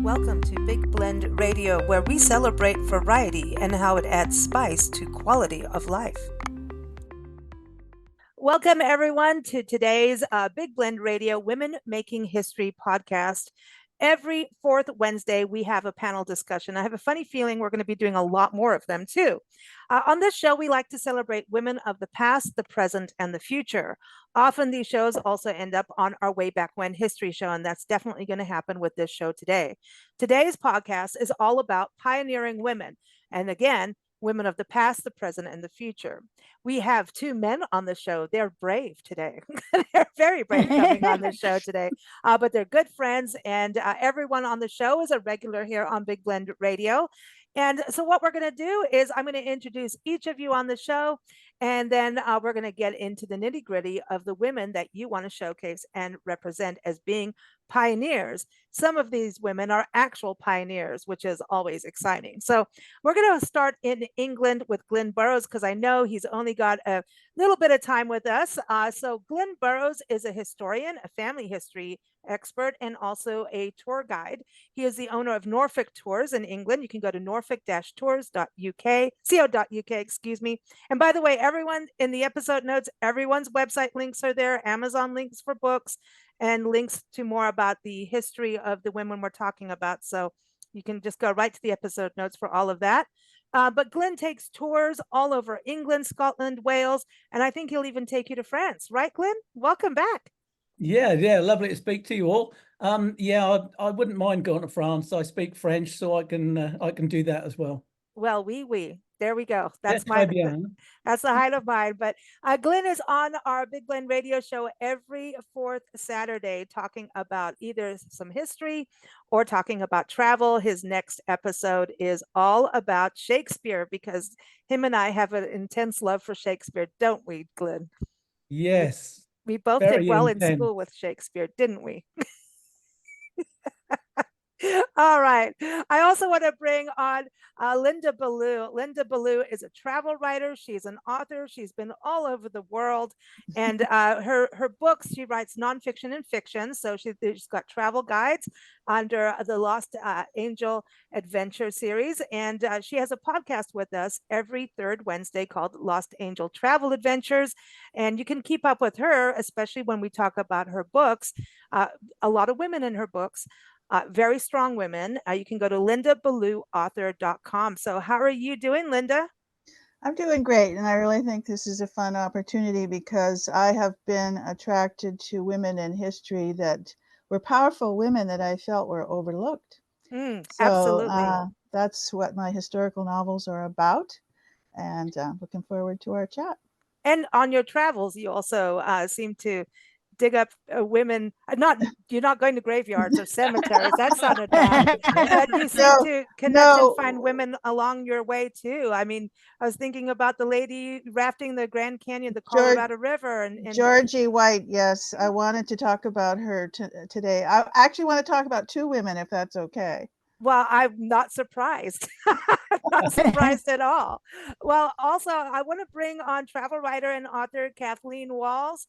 Welcome to Big Blend Radio, where we celebrate variety and how it adds spice to quality of life. Welcome, everyone, to today's Big Blend Radio Women Making History podcast. Every fourth Wednesday, we have a panel discussion. I have a funny feeling we're going to be doing a lot more of them, too. On this show, we like to celebrate women of the past, the present, and the future. Often these shows also end up on our Way Back When history show, and that's definitely going to happen with this show today. Today's podcast is all about pioneering women. And again, women of the past, the present, and the future. We have two men on the show. They're brave today. They're very brave coming on the show today, but they're good friends. And everyone on the show is a regular here on Big Blend Radio. And so what we're going to do is I'm going to introduce each of you on the show, and then we're going to get into the nitty gritty of the women that you want to showcase and represent as being pioneers. Some of these women are actual pioneers, which is always exciting. So we're going to start in England with Glenn Burrows, because I know he's only got a little bit of time with us. So Glenn Burrows is a historian, a family history expert, and also a tour guide. He is the owner of Norfolk Tours in England. You can go to norfolk-tours.co.uk, excuse me. And by the way, everyone in the episode notes, everyone's website links are there, Amazon links for books, and links to more about the history of the women we're talking about. So you can just go right to the episode notes for all of that. But Glenn takes tours all over England, Scotland, Wales, and I think he'll even take you to France. Right, Glenn? Welcome back. Yeah, lovely to speak to you all. I wouldn't mind going to France. I speak French, so I can do that as well. Well, oui. There we go. That's that's the height of mine. But Glenn is on our Big Blend Radio show every fourth Saturday, talking about either some history or talking about travel. His next episode is all about Shakespeare, because him and I have an intense love for Shakespeare, don't we, Glenn? Yes. We both did well in school with Shakespeare, didn't we? All right. I also want to bring on Linda Ballou. Linda Ballou is a travel writer. She's an author. She's been all over the world. And her books, she writes nonfiction and fiction. So she's got travel guides under the Lost Angel Adventure series. And she has a podcast with us every third Wednesday called Lost Angel Travel Adventures. And you can keep up with her, especially when we talk about her books. A lot of women in her books. Very strong women. You can go to lindaballouauthor.com. So how are you doing, Linda? I'm doing great. And I really think this is a fun opportunity, because I have been attracted to women in history that were powerful women that I felt were overlooked. Absolutely. That's what my historical novels are about. And looking forward to our chat. And on your travels, you also seem to dig up women. You're not going to graveyards or cemeteries. That sounded bad. But you seem to connect and find women along your way too. I mean, I was thinking about the lady rafting the Grand Canyon, the Colorado River, and Georgie White. Yes, I wanted to talk about her today. I actually want to talk about two women, if that's okay. Well, I'm not surprised. Not surprised at all. Well, also, I want to bring on travel writer and author Kathleen Walls.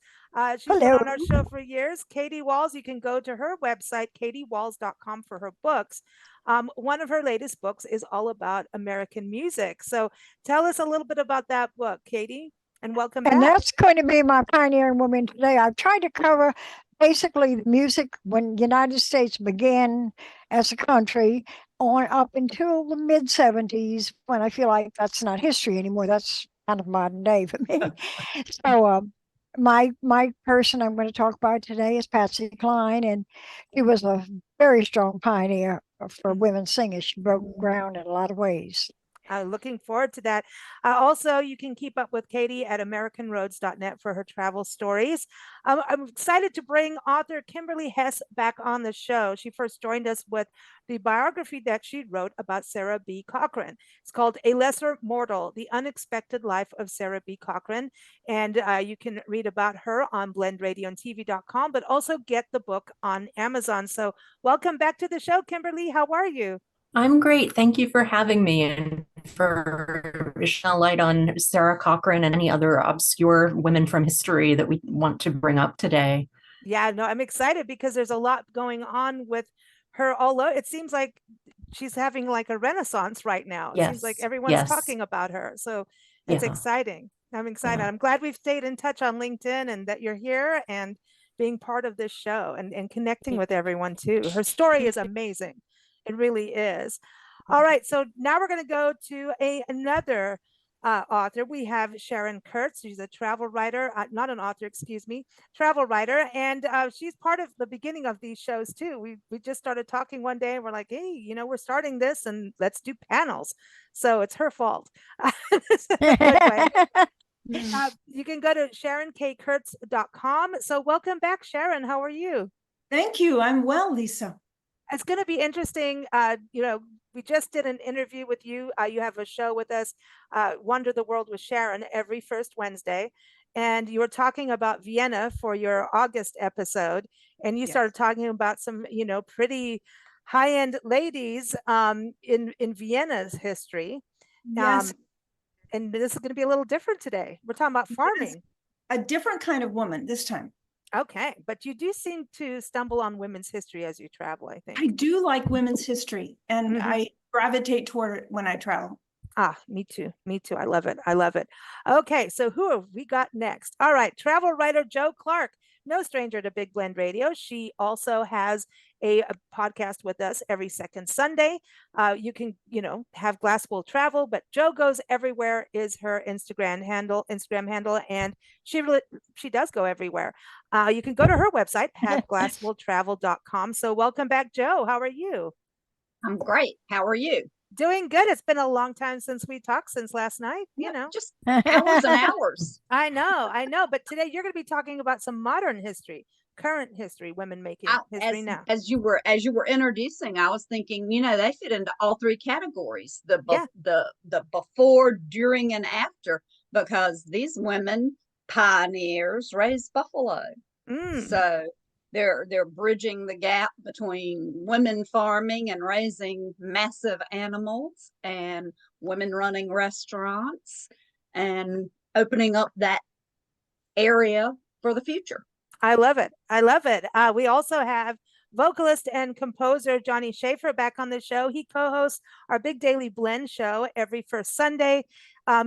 She's been on our show for years. Katie Walls, you can go to her website, katiewalls.com, for her books. One of her latest books is all about American music. So tell us a little bit about that book, Katie, and welcome back. And that's going to be my pioneering woman today. I've tried to cover basically music when the United States began as a country on up until the mid 70s, when I feel like that's not history anymore. That's kind of modern day for me. So my person I'm going to talk about today is Patsy Cline, and she was a very strong pioneer for women singers. She broke ground in a lot of ways. Looking forward to that. Also, you can keep up with Katie at AmericanRoads.net for her travel stories. I'm excited to bring author Kimberly Hess back on the show. She first joined us with the biography that she wrote about Sarah B. Cochran. It's called A Lesser Mortal, The Unexpected Life of Sarah B. Cochran. And you can read about her on blendradioandtv.com, but also get the book on Amazon. So welcome back to the show, Kimberly. How are you? I'm great. Thank you for having me and for shedding light on Sarah Cochran and any other obscure women from history that we want to bring up today. Yeah, no, I'm excited because there's a lot going on with her all over. It seems like she's having like a renaissance right now. It seems like Yes, everyone's yes. talking about her. So it's Yeah. exciting. I'm excited. Yeah. I'm glad we've stayed in touch on LinkedIn and that you're here and being part of this show and connecting with everyone too. Her story is amazing. It really is. All right. So now we're going to go to another author. We have Sharon Kurtz. She's a travel writer, not an author, excuse me, travel writer. And she's part of the beginning of these shows too. We just started talking one day and we're like, hey, you know, we're starting this and let's do panels. So it's her fault. You can go to SharonKKurtz.com. So welcome back, Sharon. How are you? Thank you. I'm well, Lisa. It's going to be interesting. You know, we just did an interview with you. You have a show with us, Wonder the World with Sharon, every first Wednesday. And you were talking about Vienna for your August episode. And you started talking about some, you know, pretty high-end ladies in Vienna's history. Yes, And this is going to be a little different today. We're talking about farming. a different kind of woman this time. Okay, but you do seem to stumble on women's history as you travel, I think. I do like women's history, and Mhm. I gravitate toward it when I travel. Ah, me too. Me too. I love it. I love it. Okay, so who have we got next? All right, travel writer Jo Clark, no stranger to Big Blend Radio. She also has a podcast with us every second Sunday. You can, you know, have Glassful Travel, but Jo Goes Everywhere is her Instagram handle, and she does go everywhere. You can go to her website, haveglassfultravel.com. So welcome back, Jo. How are you? I'm great. How are you? Doing good. It's been a long time since we talked, since last night, you know. Just hours and hours. I know. But today you're going to be talking about some modern history, current history, women making history now. As you were introducing, I was thinking, you know, they fit into all three categories: the before, during, and after, because these women pioneers raised buffalo. So they're bridging the gap between women farming and raising massive animals and women running restaurants and opening up that area for the future. I love it. I love it. We also have vocalist and composer Johnny Schaefer back on the show. He co-hosts our Big Daily Blend show every first Sunday.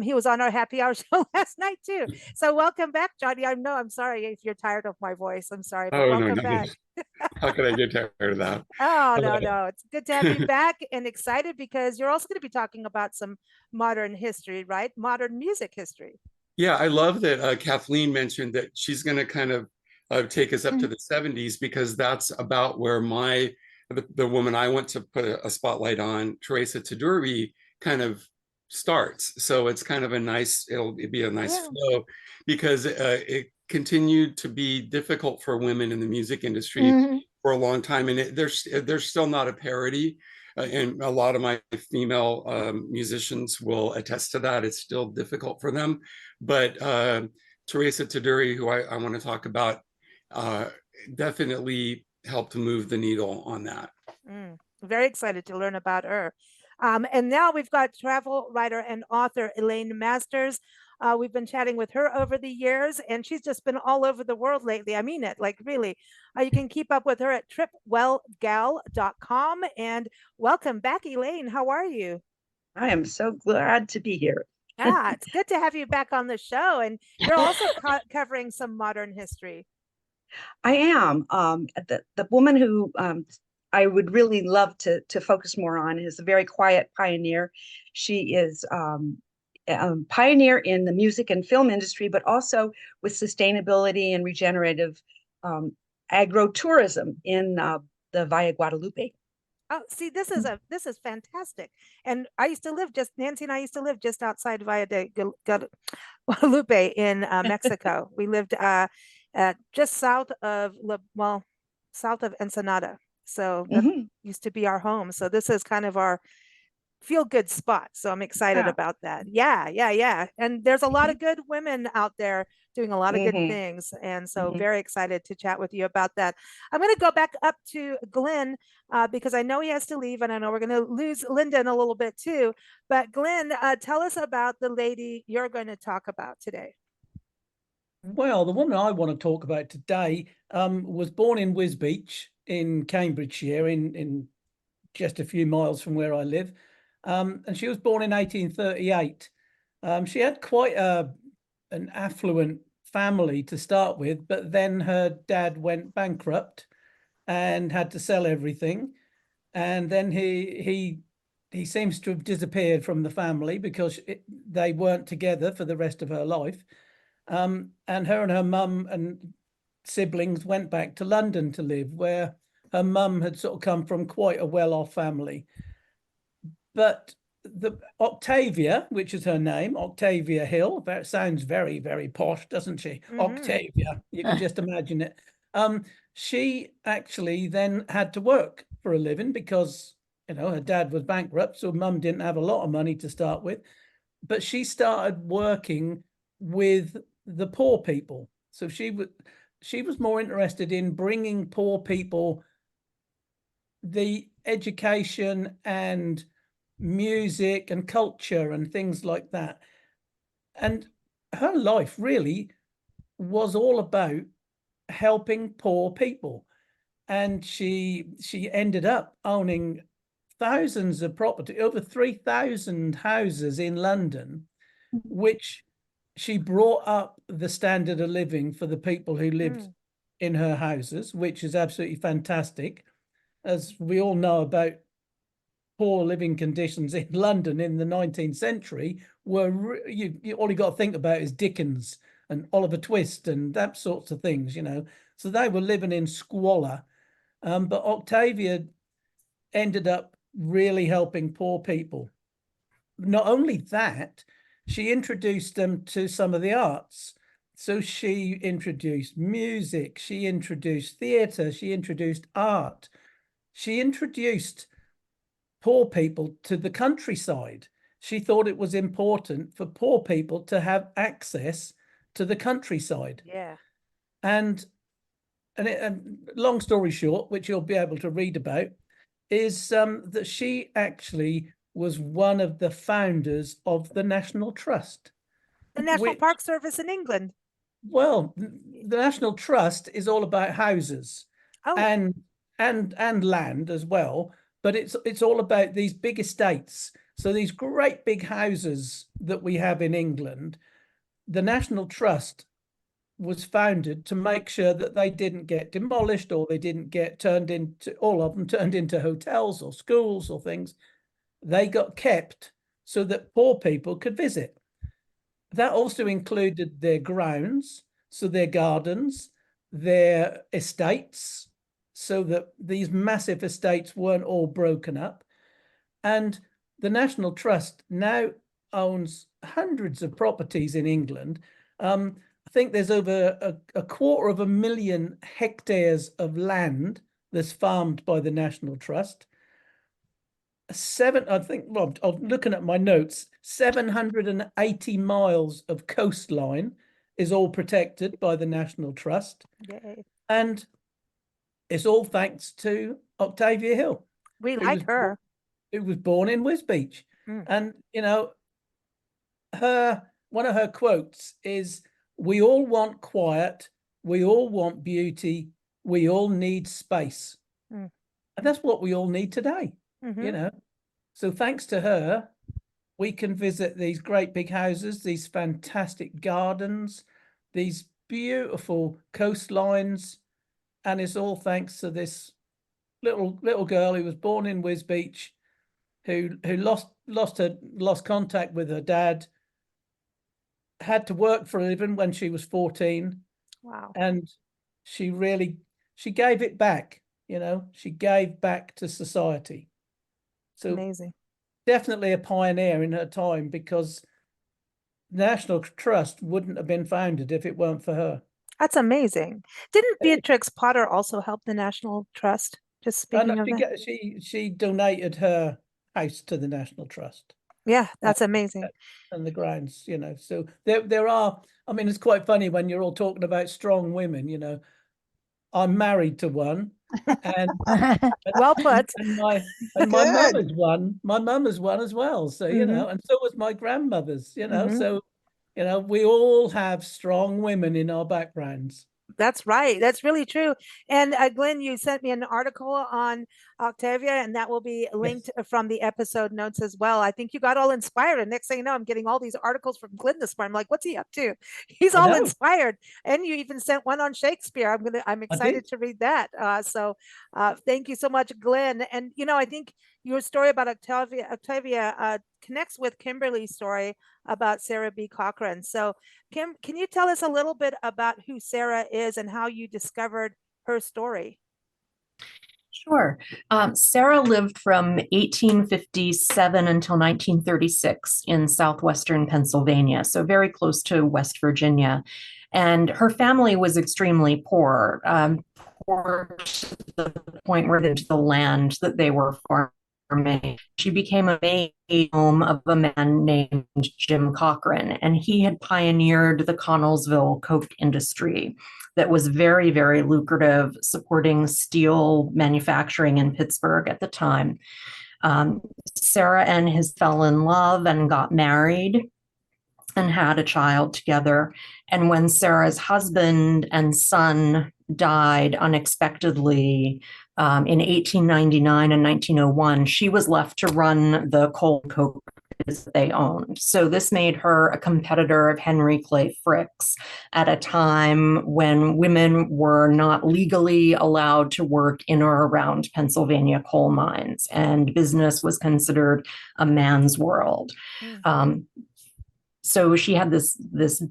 He was on our happy hour show last night too. So welcome back, Johnny. I'm sorry if you're tired of my voice. I'm sorry, but welcome back. How could I get tired of that? Oh, no. It's good to have you back and excited because you're also going to be talking about some modern history, right? Modern music history. Yeah, I love that Kathleen mentioned that she's going to kind of take us up to the 70s, because that's about where the woman I want to put a spotlight on, Teresa Taduri, kind of starts. So it's kind of it'll be a nice flow, because it continued to be difficult for women in the music industry for a long time, and there's still not a parity, and a lot of my female musicians will attest to that. It's still difficult for them, but Teresa Taduri, who I want to talk about, definitely helped to move the needle on that. Very excited to learn about her. And now we've got travel writer and author Elaine Masters. We've been chatting with her over the years, and she's just been all over the world lately. I mean it, like really. You can keep up with her at tripwellgal.com. And welcome back, Elaine. How are you? I am so glad to be here. Yeah, it's good to have you back on the show. And you're also covering some modern history. I am. The woman who I would really love to focus more on is a very quiet pioneer. She is a pioneer in the music and film industry, but also with sustainability and regenerative agro-tourism in the Valle Guadalupe. Oh, see, this is fantastic. And Nancy and I used to live just outside Valle de Guadalupe in Mexico. We lived just south of Ensenada. So that used to be our home. So this is kind of our feel good spot. So I'm excited about that. Yeah. And there's a lot of good women out there doing a lot of good things. And so very excited to chat with you about that. I'm going to go back up to Glenn because I know he has to leave, and I know we're going to lose Linda in a little bit too. But Glenn, tell us about the lady you're going to talk about today. Well, the woman I want to talk about today was born in Wisbech, in Cambridgeshire, in just a few miles from where I live. And she was born in 1838. She had quite an affluent family to start with, but then her dad went bankrupt and had to sell everything. And then he seems to have disappeared from the family because they weren't together for the rest of her life. And her and her mum and siblings went back to London to live, where her mum had sort of come from quite a well-off family. But the Octavia, which is her name, Octavia Hill, that sounds very, very posh, doesn't she? Octavia, you can just imagine it. She actually then had to work for a living because, you know, her dad was bankrupt, so mum didn't have a lot of money to start with. But she started working with the poor people. So she was more interested in bringing poor people the education and music and culture and things like that. And her life really was all about helping poor people. And she ended up owning thousands of property, over 3,000 houses in London, which she brought up the standard of living for the people who lived in her houses, which is absolutely fantastic. As we all know about poor living conditions in London in the 19th century, were all you got to think about is Dickens and Oliver Twist and that sorts of things, you know. So they were living in squalor. But Octavia ended up really helping poor people. Not only that, she introduced them to some of the arts. So she introduced music, she introduced theatre, she introduced art. She introduced poor people to the countryside. She thought it was important for poor people to have access to the countryside. Yeah. And long story short, which you'll be able to read about, is that she actually was one of the founders of the National Trust. The National Park Service in England. Well, the National Trust is all about houses and land as well, but it's all about these big estates. So these great big houses that we have in England, the National Trust was founded to make sure that they didn't get demolished or they didn't get turned into, all of them turned into hotels or schools or things. They got kept so that poor people could visit. That also included their grounds, so their gardens, their estates, so that these massive estates weren't all broken up. And the National Trust now owns hundreds of properties in England. I think there's over a 250,000 hectares of land that's farmed by the National Trust. I'm looking at my notes, 780 miles of coastline is all protected by the National Trust. Yay. And it's all thanks to Octavia Hill. We like her. Who was born in Wisbech. And, you know, one of her quotes is, "We all want quiet, we all want beauty, we all need space." And that's what we all need today, you know. So thanks to her, we can visit these great big houses, these fantastic gardens, these beautiful coastlines, and it's all thanks to this little girl who was born in Wisbech, who lost contact with her dad, had to work for a living when she was 14. Wow. And she gave it back, you know, she gave back to society. So amazing. Definitely a pioneer in her time, because the National Trust wouldn't have been founded if it weren't for her. That's amazing. Didn't Beatrix Potter also help the National Trust? Just speaking of that. She donated her house to the National Trust. Yeah, that's amazing. And the grounds, you know. So there are, I mean, it's quite funny when you're all talking about strong women, you know. I'm married to one, and well put. And my mum is one. My mum is one as well. So you know, and so was my grandmother's. You know, so you know, we all have strong women in our backgrounds. That's right. That's really true. And Glenn, you sent me an article on Octavia, and that will be linked from the episode notes as well. I think you got all inspired, and next thing you know, I'm getting all these articles from Glenn this morning. I'm like, what's he up to? He's all inspired. And you even sent one on Shakespeare. I'm excited to read that. So thank you so much, Glenn. And I think your story about Octavia connects with Kimberly's story about Sarah B. Cochran. So Kim, can you tell us a little bit about who Sarah is and how you discovered her story? Sure. Sarah lived from 1857 until 1936 in southwestern Pennsylvania, so very close to West Virginia. And her family was extremely poor, poor to the point where the land that they were farming. She became a maid home of a man named Jim Cochran, and he had pioneered the Connellsville coke industry that was very, very lucrative, supporting steel manufacturing in Pittsburgh at the time. Sarah and his fell in love and got married and had a child together. And when Sarah's husband and son died unexpectedly in 1899 and 1901, she was left to run the coal and coke that they owned. So this made her a competitor of Henry Clay Frick's at a time when women were not legally allowed to work in or around Pennsylvania coal mines, and business was considered a man's world. So she had this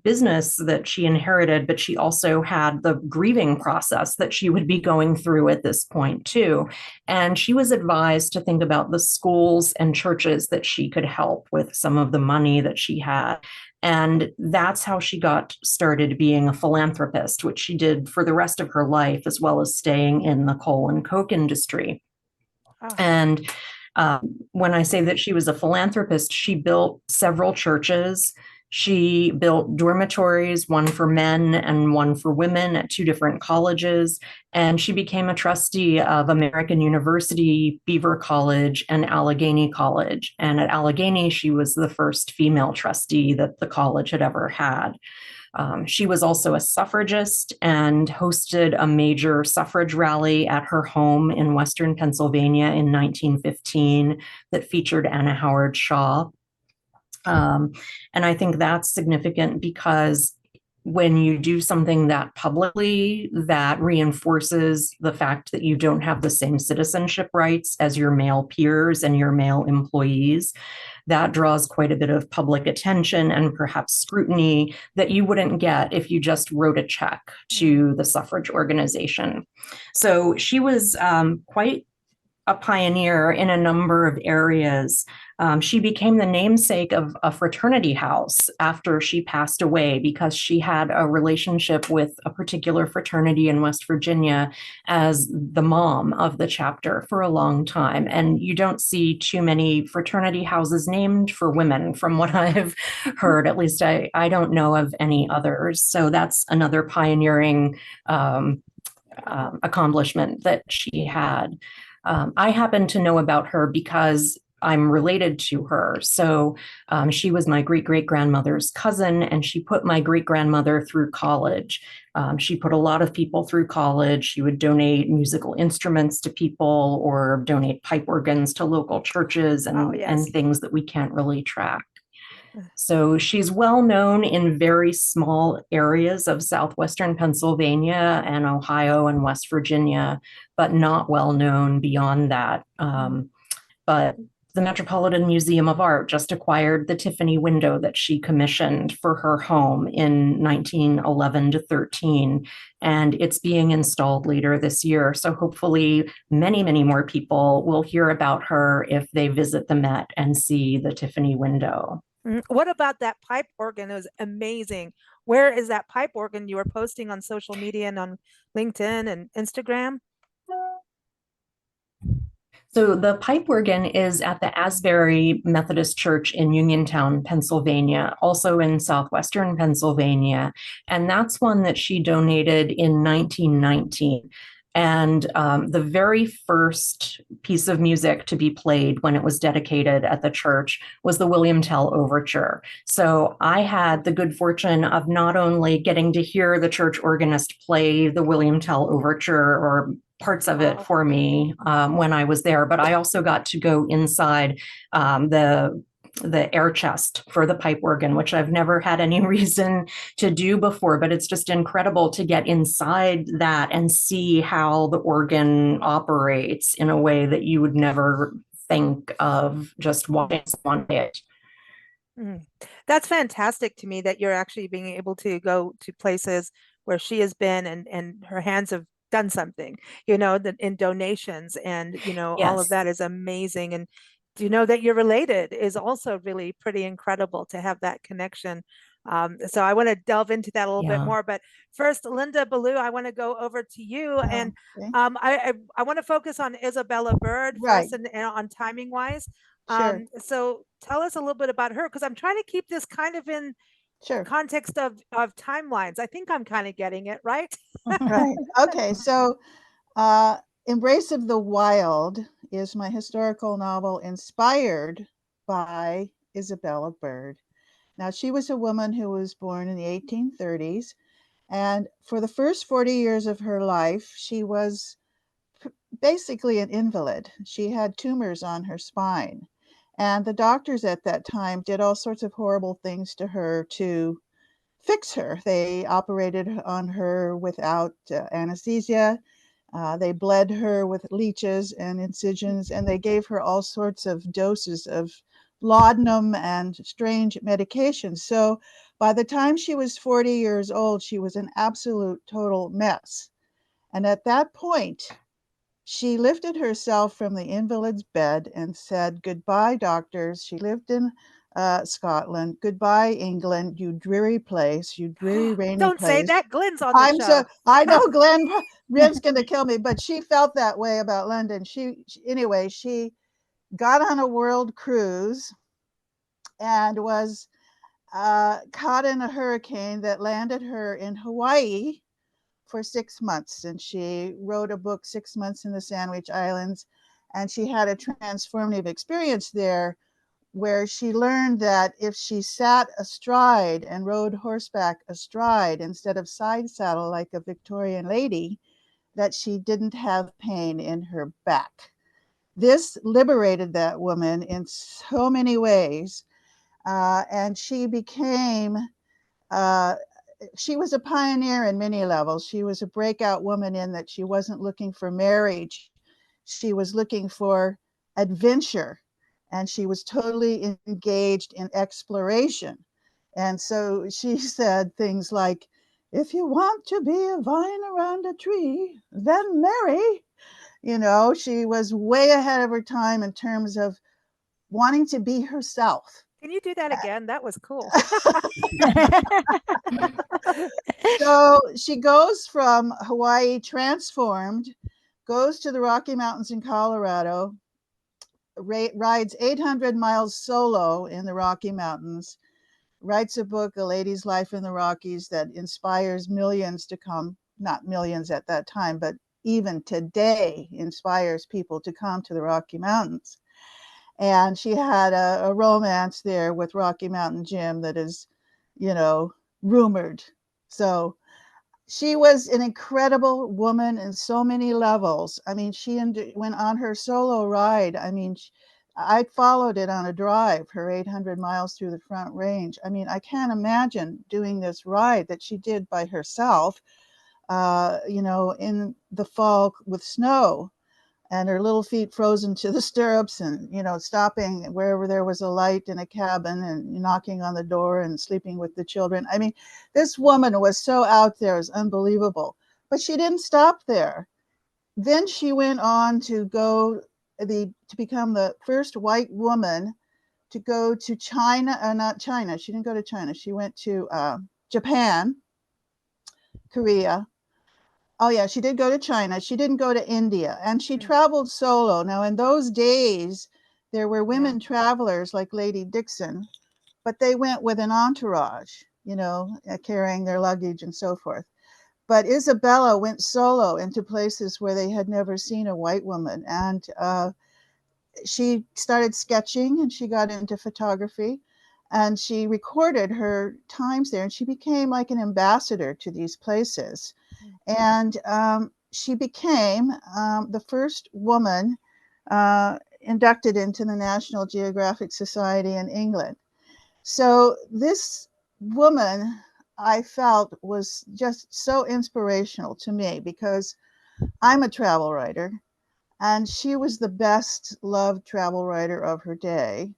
business that she inherited, but she also had the grieving process that she would be going through at this point too. And she was advised to think about the schools and churches that she could help with some of the money that she had. And that's how she got started being a philanthropist, which she did for the rest of her life, as well as staying in the coal and coke industry. Oh. And when I say that she was a philanthropist, she built several churches. She built dormitories, one for men and one for women at two different colleges. And she became a trustee of American University, Beaver College, and Allegheny College. And at Allegheny, she was the first female trustee that the college had ever had. She was also a suffragist and hosted a major suffrage rally at her home in Western Pennsylvania in 1915 that featured Anna Howard Shaw. And I think that's significant because when you do something that publicly, that reinforces the fact that you don't have the same citizenship rights as your male peers and your male employees, that draws quite a bit of public attention and perhaps scrutiny that you wouldn't get if you just wrote a check to the suffrage organization. So she was quite a pioneer in a number of areas. She became the namesake of a fraternity house after she passed away because she had a relationship with a particular fraternity in West Virginia as the mom of the chapter for a long time. And you don't see too many fraternity houses named for women from what I've heard. At least I don't know of any others. So that's another pioneering accomplishment that she had. I happen to know about her because I'm related to her. So she was my great-great-grandmother's cousin, and she put my great-grandmother through college. She put a lot of people through college. She would donate musical instruments to people or donate pipe organs to local churches and things that we can't really track. So she's well known in very small areas of southwestern Pennsylvania and Ohio and West Virginia, but not well known beyond that. But the Metropolitan Museum of Art just acquired the Tiffany window that she commissioned for her home in 1911 to 13, and it's being installed later this year. So hopefully many, many more people will hear about her if they visit the Met and see the Tiffany window. What about that pipe organ? It was amazing. Where is that pipe organ you were posting on social media and on LinkedIn and Instagram? So the pipe organ is at the Asbury Methodist Church in Uniontown, Pennsylvania, also in southwestern Pennsylvania. And that's one that she donated in 1919. And the very first piece of music to be played when it was dedicated at the church was the William Tell Overture. So I had the good fortune of not only getting to hear the church organist play the William Tell Overture or parts of it for me when I was there, but I also got to go inside the air chest for the pipe organ, which I've never had any reason to do before, but it's just incredible to get inside that and see how the organ operates in a way that you would never think of just watching someone play it. That's fantastic to me that you're actually being able to go to places where she has been and her hands have done something, in donations, and, all of Yes. that is amazing. And to know that you're related is also really pretty incredible to have that connection. So I want to delve into that a little bit Yeah. more. But first, Linda Ballou, I want to go over to you. And Okay. I want to focus on Isabella Bird Right. first and on timing wise. Sure. So tell us a little bit about her, because I'm trying to keep this kind of in Sure. context of timelines. I think I'm kind of getting it right. Right. Okay. So, Embrace of the Wild is my historical novel inspired by Isabella Bird. Now, she was a woman who was born in the 1830s, and for the first 40 years of her life, she was basically an invalid. She had tumors on her spine, and the doctors at that time did all sorts of horrible things to her to fix her. They operated on her without anesthesia. They bled her with leeches and incisions, and they gave her all sorts of doses of laudanum and strange medications. So by the time she was 40 years old, she was an absolute total mess. And at that point, she lifted herself from the invalid's bed and said, "Goodbye, doctors." She lived in Scotland. "Goodbye, England, you dreary place, you dreary, rainy Don't say place." that. Glenn's on the show. I know Glen's going to kill me, but she felt that way about London. Anyway, she got on a world cruise and was caught in a hurricane that landed her in Hawaii for 6 months. And she wrote a book, 6 Months in the Sandwich Islands. And she had a transformative experience there where she learned that if she sat astride and rode horseback astride instead of side saddle like a Victorian lady, that she didn't have pain in her back. This liberated that woman in so many ways. And she became she was a pioneer in many levels. She was a breakout woman in that she wasn't looking for marriage. She was looking for adventure, and she was totally engaged in exploration. And so she said things like, "If you want to be a vine around a tree, then marry." She was way ahead of her time in terms of wanting to be herself. Can you do that again? That was cool. So she goes from Hawaii transformed, goes to the Rocky Mountains in Colorado, rides 800 miles solo in the Rocky Mountains, writes a book, A Lady's Life in the Rockies, that inspires millions to come, not millions at that time, but even today inspires people to come to the Rocky Mountains. And she had a romance there with Rocky Mountain Jim that is, rumored. So she was an incredible woman in so many levels. I mean, she went on her solo ride. I mean, I followed it on a drive, her 800 miles through the Front Range. I mean, I can't imagine doing this ride that she did by herself, in the fall with snow, and her little feet frozen to the stirrups, and stopping wherever there was a light in a cabin and knocking on the door and sleeping with the children. I mean, this woman was so out there, it's unbelievable. But she didn't stop there. Then she went on to become the first white woman to go to China. Not China, she didn't go to China, she went to Japan, Korea. Oh yeah, she did go to China. She didn't go to India, and she traveled solo. Now, in those days, there were women travelers like Lady Dixon, but they went with an entourage, carrying their luggage and so forth. but Isabella went solo into places where they had never seen a white woman. And she started sketching and she got into photography and she recorded her times there and she became like an ambassador to these places. And she became the first woman inducted into the National Geographic Society in England. So this woman, I felt, was just so inspirational to me because I'm a travel writer and she was the best loved travel writer of her day.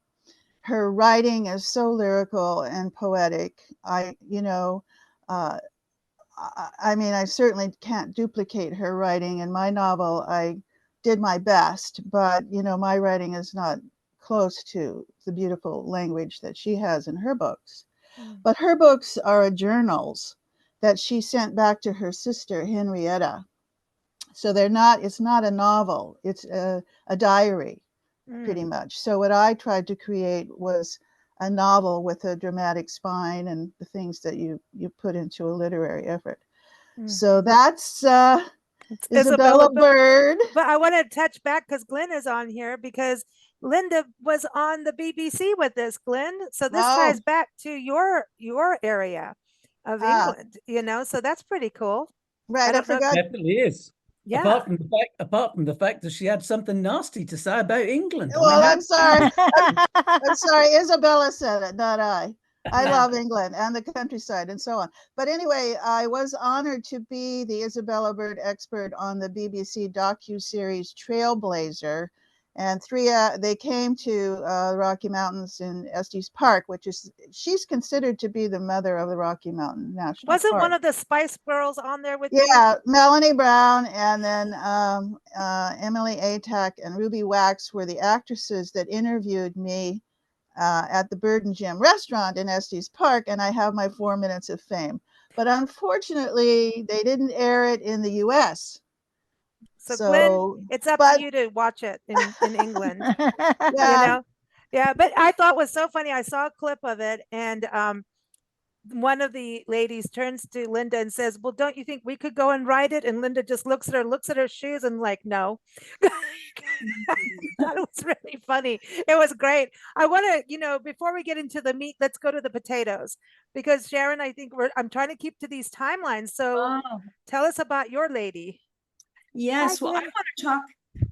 Her writing is so lyrical and poetic. I mean, I certainly can't duplicate her writing. In my novel, I did my best, but my writing is not close to the beautiful language that she has in her books. But her books are journals that she sent back to her sister, Henrietta. So it's not a novel, it's a diary, pretty much. So what I tried to create was a novel with a dramatic spine and the things that you put into a literary effort. So that's Isabella Bird. But I want to touch back because Glenn is on here because Linda was on the BBC with this, Glenn. So this ties back to your area of England, so that's pretty cool. Right, I forgot. It definitely is. Yeah. Apart from the fact that she had something nasty to say about England. Well, I'm sorry. I'm sorry. Isabella said it, not I. I love England and the countryside and so on. But anyway, I was honored to be the Isabella Bird expert on the BBC docu-series Trailblazer. And they came to Rocky Mountains in Estes Park, she's considered to be the mother of the Rocky Mountain National Wasn't Park. One of the Spice Girls on there with you? Yeah, Melanie Brown and then Emily Atack and Ruby Wax were the actresses that interviewed me at the Bird and Jim restaurant in Estes Park, and I have my 4 minutes of fame. But unfortunately, they didn't air it in the US. So Glenn, it's up to you to watch it in England. Yeah. Yeah, but I thought it was so funny. I saw a clip of it and one of the ladies turns to Linda and says, well, don't you think we could go and write it? And Linda just looks at her shoes and like, no. That was really funny. It was great. I want to, before we get into the meat, let's go to the potatoes because Sharon, I think I'm trying to keep to these timelines. So tell us about your lady. Yes, well, I want to talk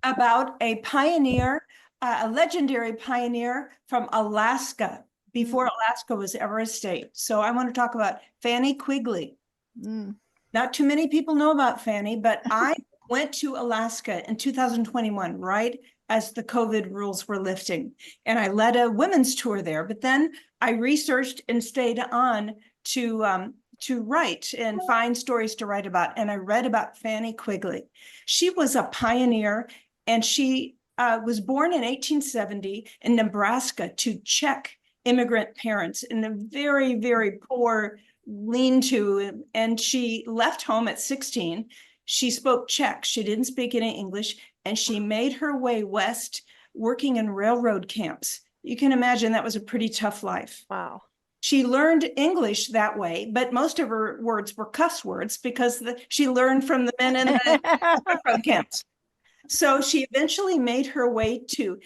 about a pioneer, a legendary pioneer from Alaska, before Alaska was ever a state. So I want to talk about Fanny Quigley. Not too many people know about Fanny, but I went to Alaska in 2021, right as the COVID rules were lifting. And I led a women's tour there, but then I researched and stayed on to write and find stories to write about. And I read about Fanny Quigley. She was a pioneer and she was born in 1870 in Nebraska to Czech immigrant parents in a very, very poor lean-to. And she left home at 16. She spoke Czech. She didn't speak any English. And she made her way west working in railroad camps. You can imagine that was a pretty tough life. Wow. She learned English that way, but most of her words were cuss words because she learned from the men in the railroad camps. So she eventually made her way to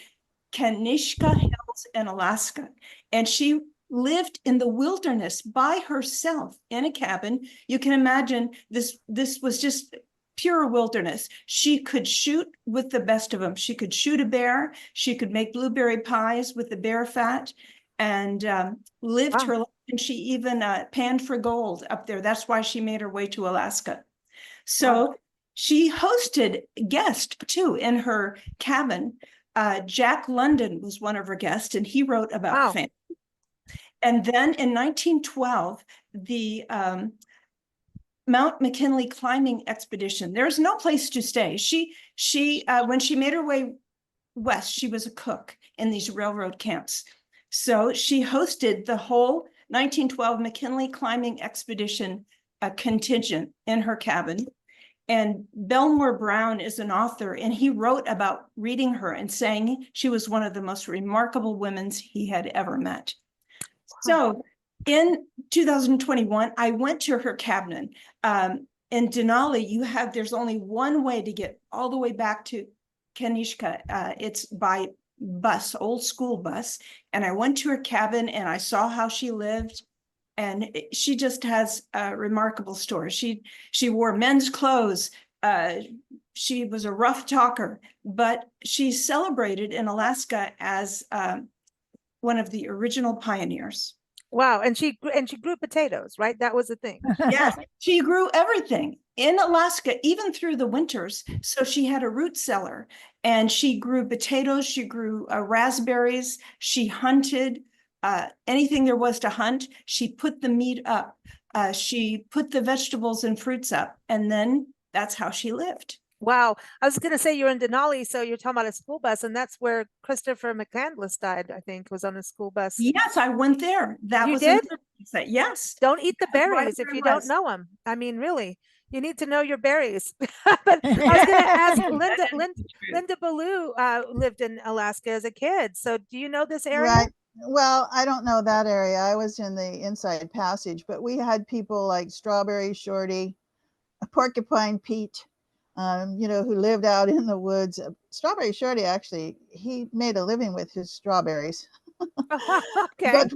Kanishka Hills in Alaska, and she lived in the wilderness by herself in a cabin. You can imagine this was just pure wilderness. She could shoot with the best of them. She could shoot a bear. She could make blueberry pies with the bear fat. And lived her life, and she even panned for gold up there. That's why she made her way to Alaska. So she hosted guests too in her cabin. Jack London was one of her guests, and he wrote about Fanny. And then in 1912, the Mount McKinley climbing expedition. There's no place to stay. She when she made her way west, she was a cook in these railroad camps. So she hosted the whole 1912 McKinley climbing expedition contingent in her cabin. And Belmore Brown is an author, and he wrote about reading her and saying she was one of the most remarkable women he had ever met. So in 2021, I went to her cabin. in Denali, there's only one way to get all the way back to Kanishka. It's by bus, old school bus. And I went to her cabin and I saw how she lived. And she just has a remarkable story. She wore men's clothes. She was a rough talker, but she's celebrated in Alaska as one of the original pioneers. Wow. And she grew potatoes, right? That was the thing. Yes, she grew everything in Alaska, even through the winters. So she had a root cellar and she grew potatoes. She grew raspberries. She hunted anything there was to hunt. She put the meat up. She put the vegetables and fruits up. And then that's how she lived. Wow. I was going to say you're in Denali, so you're talking about a school bus, and that's where Christopher McCandless died, I think, was on a school bus. Yes, I went there. That You was did? Yes. Don't eat the That's right berries if where you it don't was. know them. I mean, really, you need to know your berries. But I was going to ask Linda Ballou lived in Alaska as a kid. So do you know this area? Right. Well, I don't know that area. I was in the Inside Passage, but we had people like Strawberry Shorty, Porcupine Pete, who lived out in the woods. Strawberry Shorty, actually, he made a living with his strawberries. Okay. But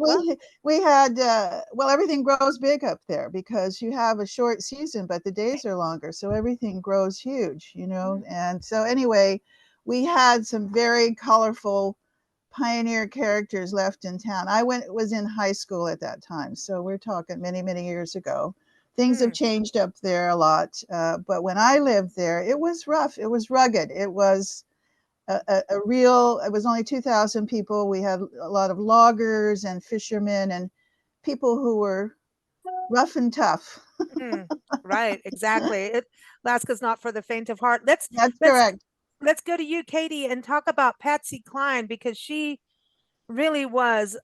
we had, everything grows big up there because you have a short season, but the days are longer. So everything grows huge, And so anyway, we had some very colorful pioneer characters left in town. I was in high school at that time. So we're talking many, many years ago. Things have changed up there a lot. But when I lived there, it was rough. It was rugged. It was it was only 2,000 people. We had a lot of loggers and fishermen and people who were rough and tough. Right, exactly. Alaska's not for the faint of heart. That's correct. Let's go to you, Katie, and talk about Patsy Cline, because she really was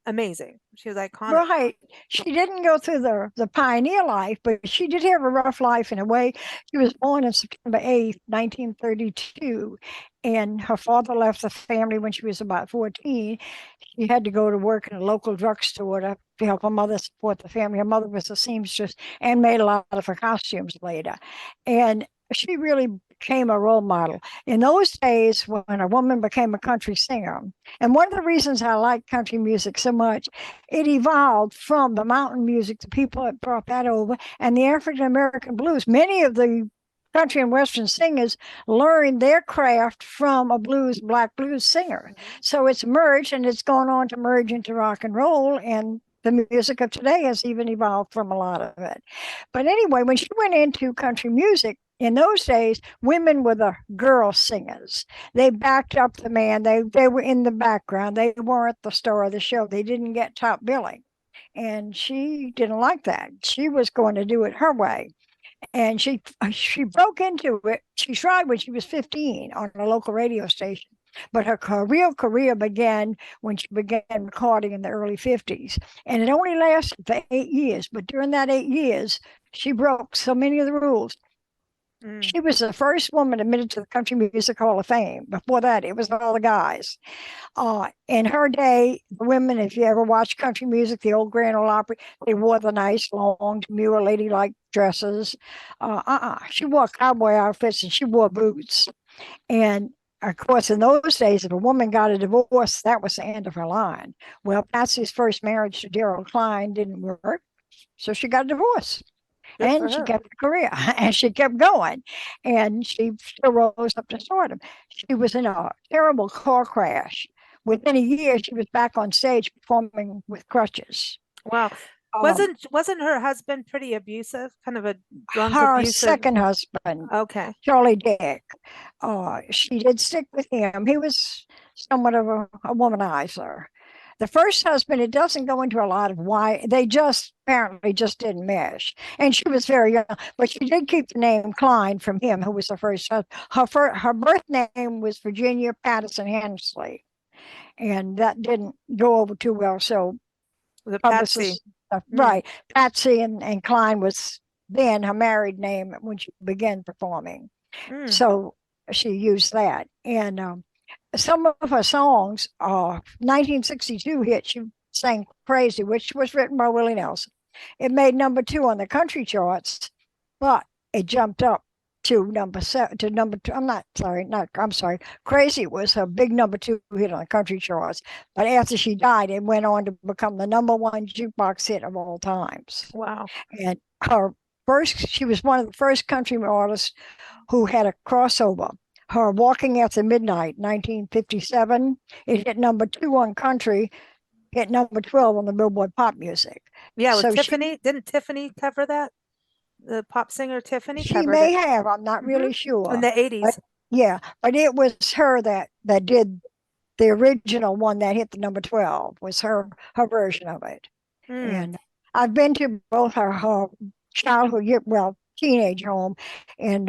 amazing. She was iconic. Right. She didn't go through the pioneer life, but she did have a rough life in a way. She was born on September 8th, 1932, and her father left the family when she was about 14. She had to go to work in a local drugstore to help her mother support the family. Her mother was a seamstress and made a lot of her costumes later. And she really became a role model. In those days, when a woman became a country singer, and one of the reasons I like country music so much, it evolved from the mountain music, the people that brought that over, and the African American blues. Many of the country and western singers learned their craft from a black blues singer. So it's merged, and it's gone on to merge into rock and roll, and the music of today has even evolved from a lot of it. But anyway, when she went into country music, in those days, women were the girl singers. They backed up the man. They were in the background. They weren't the star of the show. They didn't get top billing. And she didn't like that. She was going to do it her way. And she broke into it. She tried when she was 15 on a local radio station. But her real career began when she began recording in the early 50s. And it only lasted for 8 years. But during that 8 years, she broke so many of the rules. She was the first woman admitted to the Country Music Hall of Fame. Before that, it was all the guys. In her day, the women, if you ever watched country music, the old Grand Ole Opry, they wore the nice, long, demure, ladylike dresses. She wore cowboy outfits and she wore boots. And of course, in those days, if a woman got a divorce, that was the end of her line. Well, Patsy's first marriage to Darrell Cline didn't work, so she got a divorce. And she kept her career, and she kept going, and she still rose up to stardom. She was in a terrible car crash. Within a year, she was back on stage performing with crutches. Wow. Wasn't her husband pretty abusive? Kind of a drunk her abusive? second husband, Okay. Charlie Dick. She did stick with him. He was somewhat of a womanizer. The first husband, it doesn't go into a lot of why. They apparently just didn't mesh. And she was very young, but she did keep the name Cline from him, who was her first husband. Her birth name was Virginia Patterson Hensley. And that didn't go over too well. So the Patsy. Right. Patsy and Cline was then her married name when she began performing. So she used that. And some of her songs, 1962 hit, she sang Crazy, which was written by Willie Nelson. It made #2 on the country charts. but it jumped up to number 7 to number 2. I'm sorry. Crazy was her big number 2 hit on the country charts. But after she died, it went on to become the number 1 jukebox hit of all times. Wow. And she was one of the first country artists who had a crossover. Her Walking After Midnight, 1957, it hit number 2 on country, hit number 12 on the Billboard Pop Music. Yeah, with So Tiffany. Didn't Tiffany cover that? The pop singer Tiffany She covered may it have, I'm not really sure. in the 80s. Yeah, but it was her that did the original one that hit the number 12, was her version of it. Mm. And I've been to both her childhood, teenage home in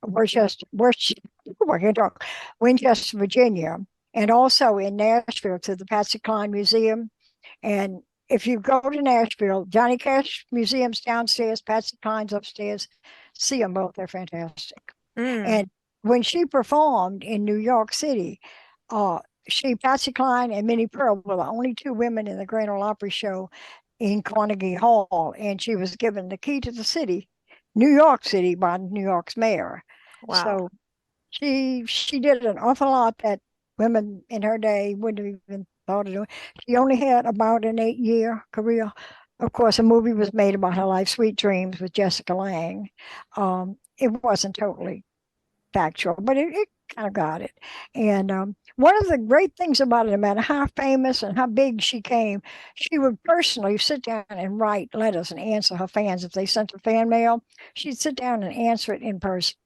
Winchester, Virginia, and also in Nashville to the Patsy Cline Museum. And if you go to Nashville, Johnny Cash Museum's downstairs, Patsy Cline's upstairs. See them both; they're fantastic. Mm. And when she performed in New York City, Patsy Cline and Minnie Pearl were the only 2 women in the Grand Ole Opry show in Carnegie Hall, and she was given the key to the city, New York City, by New York's mayor. Wow. So she did an awful lot that women in her day wouldn't have even thought of doing. She only had about an 8-year career. Of course, a movie was made about her life, Sweet Dreams, with Jessica Lange. It wasn't totally factual, but it kind of got it. And one of the great things about it, no matter how famous and how big she came, she would personally sit down and write letters and answer her fans. If they sent her fan mail, she'd sit down and answer it in person.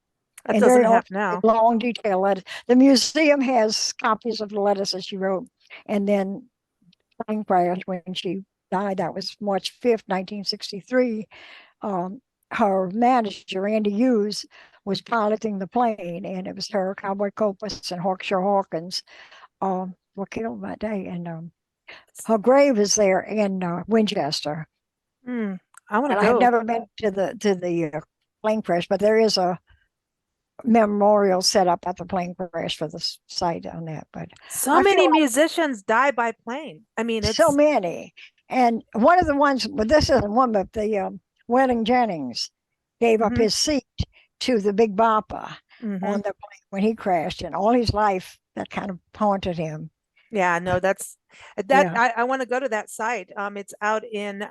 That And doesn't very happen often now. long, detailed letters. The museum has copies of the letters that she wrote. And then plane crash when she died, that was March 5th, 1963. Her manager, Andy Hughes, was piloting the plane, and it was her, Cowboy Copas, and Hawkshaw Hawkins were killed that day. And her grave is there in Winchester. Mm. I want And to I have go. never been to the plane crash, but there is a memorial set up at the plane crash for the site on that. But So I feel many like musicians die by plane. I mean, it's so many. And one of the ones, but this isn't one, but the Waylon Jennings gave up Mhm. his seat to the Big Bopper Mhm. on the plane when he crashed, and all his life that kind of haunted him. Yeah, no, that's that. Yeah. I want to go to that site. It's out in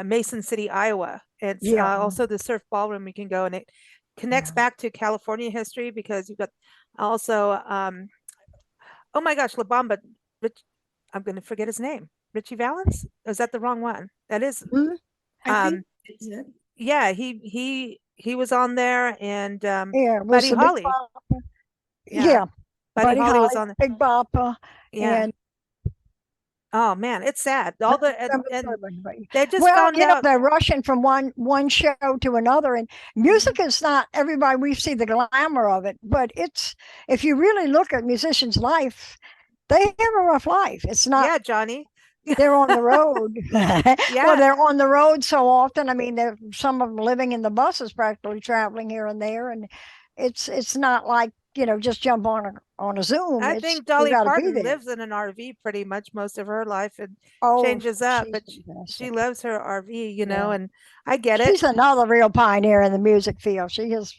Mason City, Iowa. It's Yeah. also the Surf Ballroom. We can go, and it connects Yeah. back to California history because you've got also oh my gosh, La Bamba. I'm going to forget his name. Richie Valens? Is that the wrong one? That is. I think it's it. Yeah, he was on there, and Yeah, it was Buddy the Big Holly. Bopper. Yeah, Yeah, Buddy Holly was Holly, on there. Big Bopper, Yeah. and Oh man, it's sad. All the and they just well, found out. they're rushing from one show to another, and music is not everybody. We see the glamour of it, but it's, if you really look at musicians' life, they have a rough life. It's not. Yeah, Johnny. They're on the road. Yeah. Well, they're on the road so often. I mean, some of them living in the buses, practically traveling here and there, and it's not like, just jump on a Zoom. I It's, think you Dolly gotta be Parton there. lives in an RV pretty much most of her life and Oh, changes up, she's but she fantastic. loves her RV, Yeah. and I get it. She's another real pioneer in the music field. She is.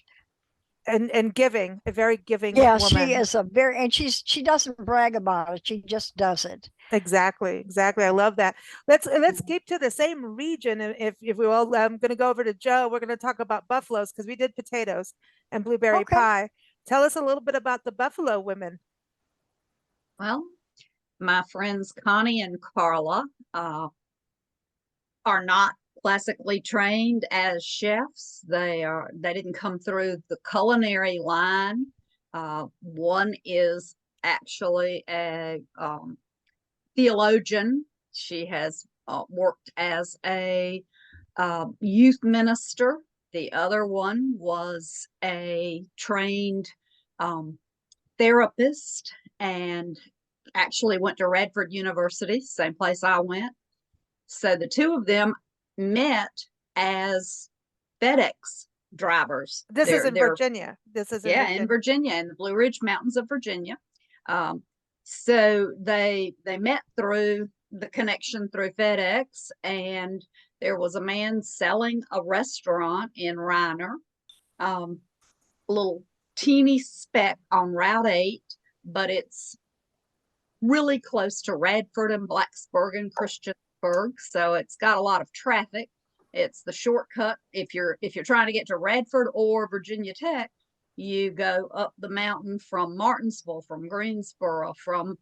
And giving, a very giving Yeah, woman. she is and she doesn't brag about it. She just does it. Exactly. I love that. Let's keep to the same region. If we will, I'm going to go over to Joe. We're going to talk about buffaloes because we did potatoes and blueberry Okay. pie. Tell us a little bit about the Buffalo women. Well, my friends Connie and Carla are not classically trained as chefs. They didn't come through the culinary line. One is actually a theologian. She has worked as a youth minister. The other one was a trained therapist and actually went to Radford University, same place I went. So the two of them met as FedEx drivers. This is in Virginia. In Virginia, in the Blue Ridge Mountains of Virginia. So they met through the connection through FedEx, and there was a man selling a restaurant in Reiner, a little teeny speck on Route 8, but it's really close to Radford and Blacksburg and Christiansburg, so it's got a lot of traffic. It's the shortcut if you're trying to get to Radford or Virginia Tech. You go up the mountain from Martinsville, from Greensboro, from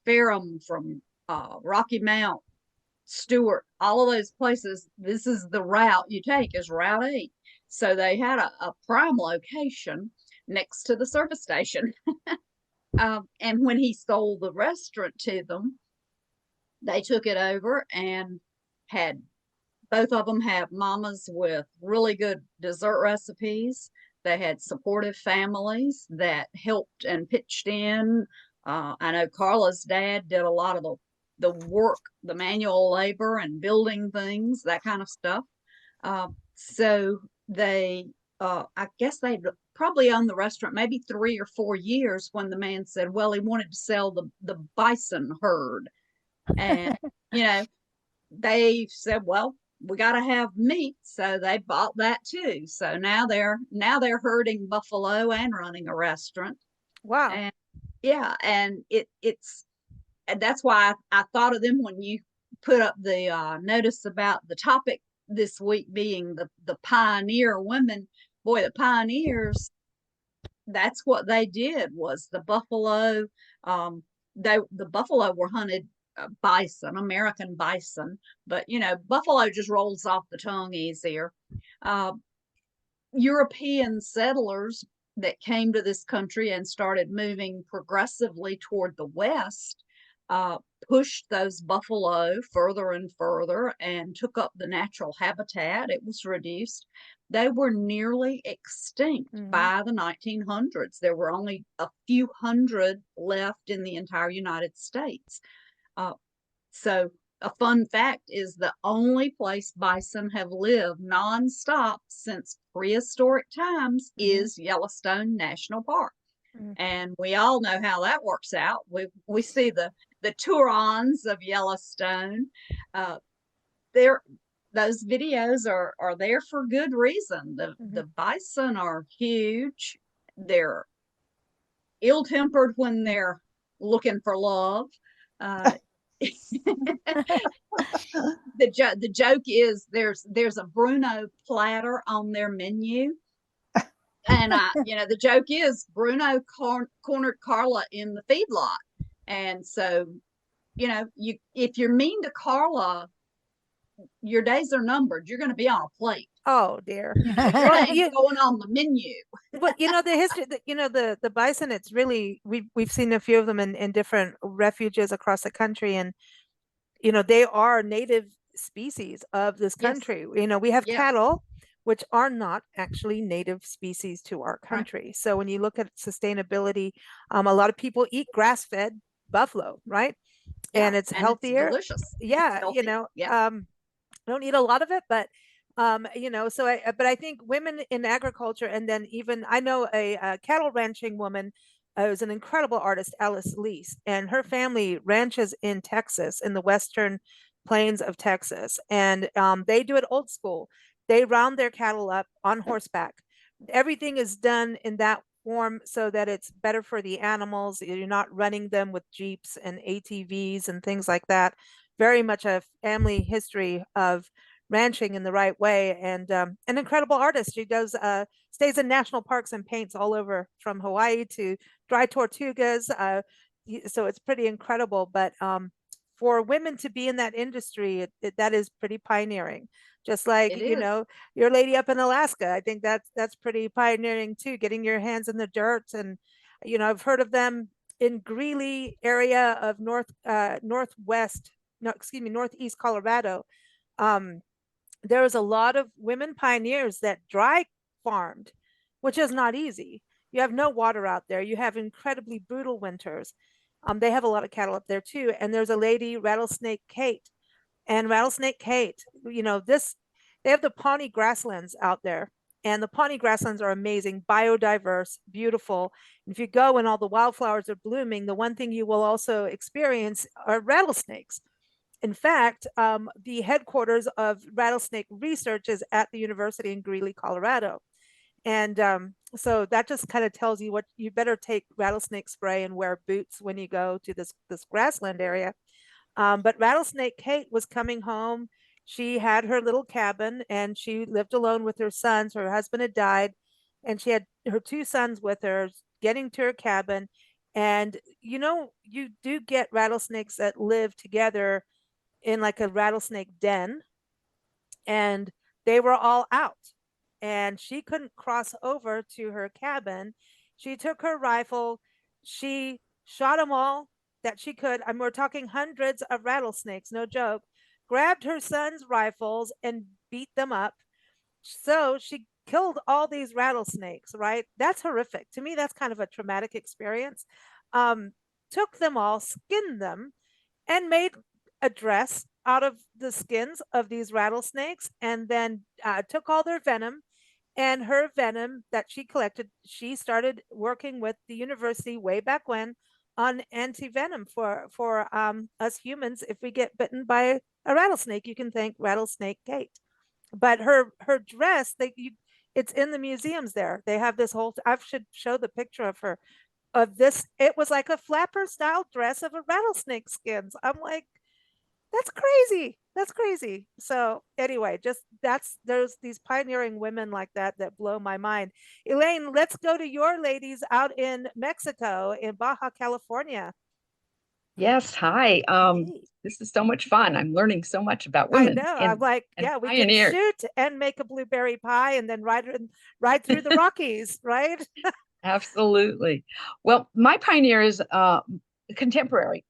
Ferrum, from Rocky Mount, Stewart, all of those places. This is the route you take, is Route 8. So they had a prime location next to the service station. And when he sold the restaurant to them, they took it over and had both of them have mamas with really good dessert recipes. They had supportive families that helped and pitched in. I know Carla's dad did a lot of the work, the manual labor and building things, that kind of stuff. So they, I guess they probably owned the restaurant maybe 3 or 4 years when the man said, well, he wanted to sell the bison herd. And, they said, well, we got to have meat. So they bought that too. So now they're herding buffalo and running a restaurant. Wow. And yeah. And and that's why I thought of them when you put up the notice about the topic this week being the pioneer women. Boy, the pioneers, that's what they did, was the buffalo. The buffalo were hunted bison, American bison, but buffalo just rolls off the tongue easier. European settlers that came to this country and started moving progressively toward the west pushed those buffalo further and further and took up the natural habitat. It was reduced. They were nearly extinct by the 1900s. There were only a few hundred left in the entire United States. So a fun fact is the only place bison have lived nonstop since prehistoric times is Yellowstone National Park. And we all know how that works out. We see the Turons of Yellowstone. Those videos are there for good reason. The bison are huge. They're ill-tempered when they're looking for love. The joke is there's a Bruno platter on their menu. And the joke is Bruno cornered Carla in the feedlot. And so, if you're mean to Carla, your days are numbered. You're going to be on a plate. Oh dear. Well, going on the menu. But the history, the bison, it's really, we've seen a few of them in different refuges across the country, and they are native species of this country. Yes. We have cattle, which are not actually native species to our country. Right. So when you look at sustainability, a lot of people eat grass-fed buffalo, right? Yeah, and it's healthier. It's delicious. Yeah, I don't eat a lot of it, but but I think women in agriculture, and then even I know a cattle ranching woman who's an incredible artist, Alice Lease, and her family ranches in Texas, in the western plains of Texas, and they do it old school. They round their cattle up on horseback. Everything is done in that form so that it's better for the animals. You're not running them with Jeeps and ATVs and things like that. Very much a family history of ranching in the right way, and an incredible artist. She goes stays in national parks and paints all over, from Hawaii to Dry Tortugas. So it's pretty incredible. But for women to be in that industry, that is pretty pieneering. Just like your lady up in Alaska, I think that's pretty pioneering too. Getting your hands in the dirt, and I've heard of them in Greeley area of northeast Colorado. There's a lot of women pioneers that dry farmed, which is not easy. You have no water out there. You have incredibly brutal winters. They have a lot of cattle up there too. And there's a lady, Rattlesnake Kate. And Rattlesnake Kate, they have the Pawnee grasslands out there. And the Pawnee grasslands are amazing, biodiverse, beautiful. And if you go and all the wildflowers are blooming, the one thing you will also experience are rattlesnakes. In fact, the headquarters of rattlesnake research is at the university in Greeley, Colorado. And so that just kind of tells you what you better take rattlesnake spray and wear boots when you go to this grassland area. But Rattlesnake Kate was coming home. She had her little cabin and she lived alone with her sons. Her husband had died, and she had her two sons with her, getting to her cabin. And you know, you do get rattlesnakes that live together in like a rattlesnake den, and they were all out, and she couldn't cross over to her cabin. She took her rifle, she shot them all that she could. I mean, we're talking hundreds of rattlesnakes, no joke. Grabbed her son's rifles and beat them up. So she killed all these rattlesnakes, right? That's horrific. To me, that's kind of a traumatic experience. Took them all, skinned them, and made a dress out of the skins of these rattlesnakes, and then took all their venom. And her venom that she collected, she started working with the university way back when on anti-venom for us humans. If we get bitten by a rattlesnake, you can thank Rattlesnake Kate. But her dress, it's in the museums there. They have this whole, I should show the picture of her, of this. It was like a flapper style dress of a rattlesnake skins. I'm like, that's crazy. That's crazy. So anyway, just there's these pioneering women like that blow my mind. Elaine, let's go to your ladies out in Mexico, in Baja California. Yes, hi. Hey. This is so much fun. I'm learning so much about I women. know. and- I'm like, and yeah, we can pioneers. shoot and make a blueberry pie and then ride through the Rockies, right? Absolutely. Well, my pioneer is a contemporary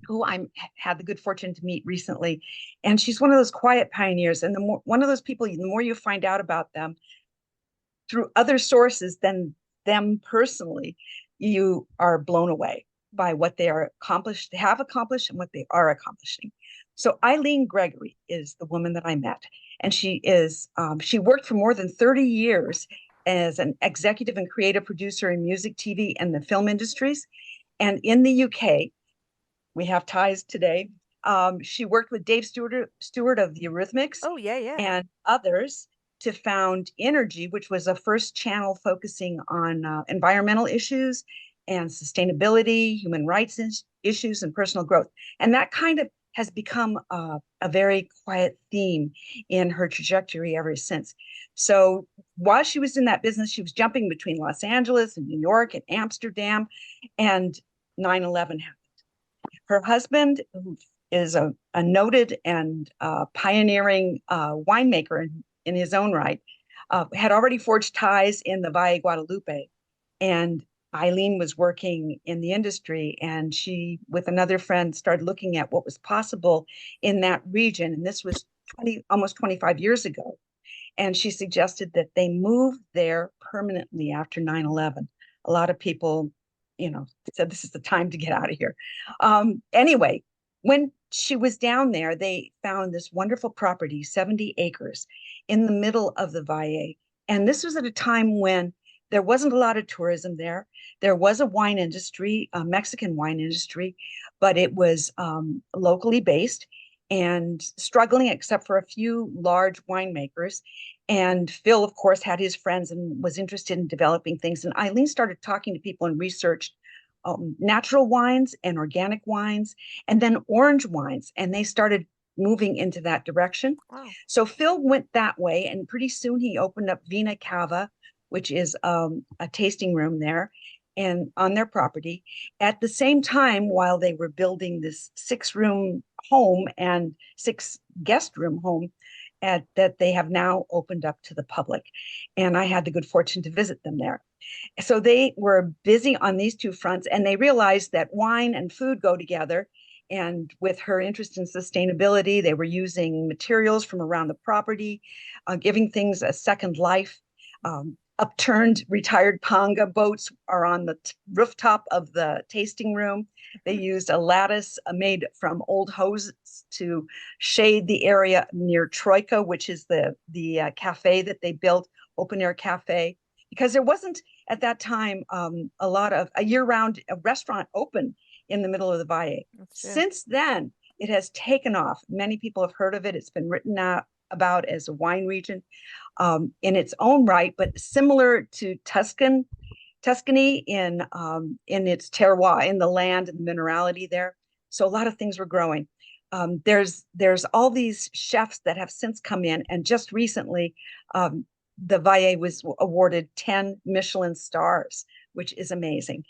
who I had the good fortune to meet recently. And she's one of those quiet pioneers. And one of those people, the more you find out about them through other sources than them personally, you are blown away by what they have accomplished and what they are accomplishing. So Eileen Gregory is the woman that I met. And she worked for more than 30 years as an executive and creative producer in music, TV, and the film industries. And in the UK, we have ties today. She worked with Dave Stewart of the Eurythmics. Oh, yeah. And others to found Energy, which was a first channel focusing on environmental issues and sustainability, human rights issues, and personal growth. And that kind of has become a very quiet theme in her trajectory ever since. So while she was in that business, she was jumping between Los Angeles and New York and Amsterdam, and 9/11 happened. Her husband, who is a noted and pioneering winemaker in his own right, had already forged ties in the Valle Guadalupe. And Eileen was working in the industry, and she, with another friend, started looking at what was possible in that region. And this was almost 25 years ago. And she suggested that they move there permanently after 9/11. A lot of people, said this is the time to get out of here. Anyway, when she was down there, they found this wonderful property, 70 acres, in the middle of the Valle. And this was at a time when there wasn't a lot of tourism there. There was a wine industry, a Mexican wine industry, but it was locally based and struggling, except for a few large winemakers. And Phil, of course, had his friends and was interested in developing things. And Eileen started talking to people and researched natural wines and organic wines, and then orange wines. And they started moving into that direction. Wow. So Phil went that way, and pretty soon he opened up Vina Cava, which is a tasting room there and on their property. At the same time, while they were building this 6-room home and 6 guest room home that they have now opened up to the public. And I had the good fortune to visit them there. So they were busy on these two fronts, and they realized that wine and food go together. And with her interest in sustainability, they were using materials from around the property, giving things a second life. Upturned retired panga boats are on the rooftop of the tasting room. They used a lattice made from old hoses to shade the area near Troika, which is the cafe that they built, open air cafe, because there wasn't at that time a year-round restaurant open in the middle of the Valle. Since then, it has taken off. Many people have heard of it. It's been written about as a wine region in its own right, but similar to Tuscany in its terroir, in the land and the minerality there. So a lot of things were growing. There's all these chefs that have since come in, and just recently, the Valle was awarded 10 Michelin stars, which is amazing.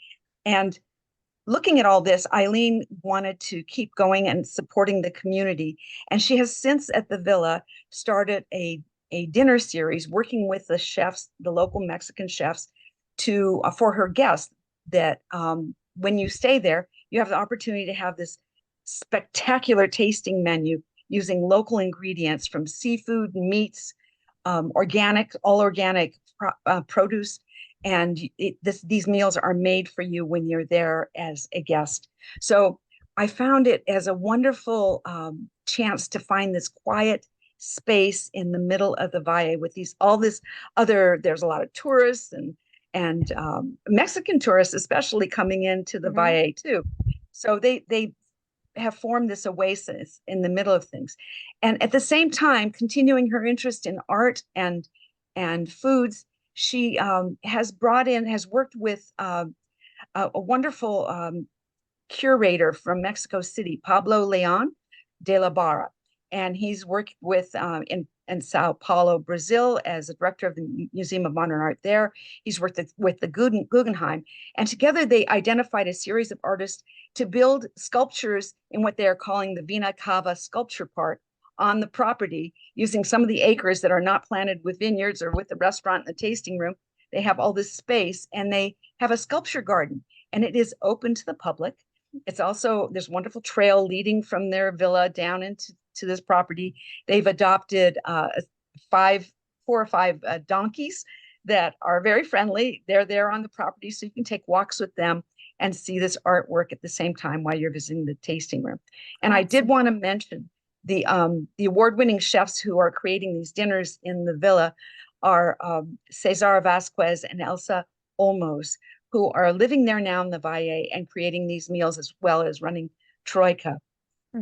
And looking at all this, Eileen wanted to keep going and supporting the community. And she has since at the villa started a dinner series working with the chefs, the local Mexican chefs, to for her guests, that when you stay there, you have the opportunity to have this spectacular tasting menu using local ingredients from seafood, meats, organic, all organic produce. And these meals are made for you when you're there as a guest. So I found it as a wonderful chance to find this quiet space in the middle of the Valle with there's a lot of tourists and Mexican tourists, especially coming into the Valle too. So they have formed this oasis in the middle of things. And at the same time, continuing her interest in art and foods, she has worked with a wonderful curator from Mexico City, Pablo Leon de la Barra. And he's worked with in Sao Paulo, Brazil, as a director of the Museum of Modern Art there. He's worked with the Guggenheim. And together they identified a series of artists to build sculptures in what they're calling the Vina Cava Sculpture Park on the property, using some of the acres that are not planted with vineyards or with the restaurant and the tasting room. They have all this space, and they have a sculpture garden, and it is open to the public. It's also, there's a wonderful trail leading from their villa down into this property. They've adopted 4 or 5 donkeys that are very friendly. They're there on the property, so you can take walks with them and see this artwork at the same time while you're visiting the tasting room. And I did want to mention the award-winning chefs who are creating these dinners in the villa are Cesar Vasquez and Elsa Olmos, who are living there now in the Valle and creating these meals, as well as running Troika.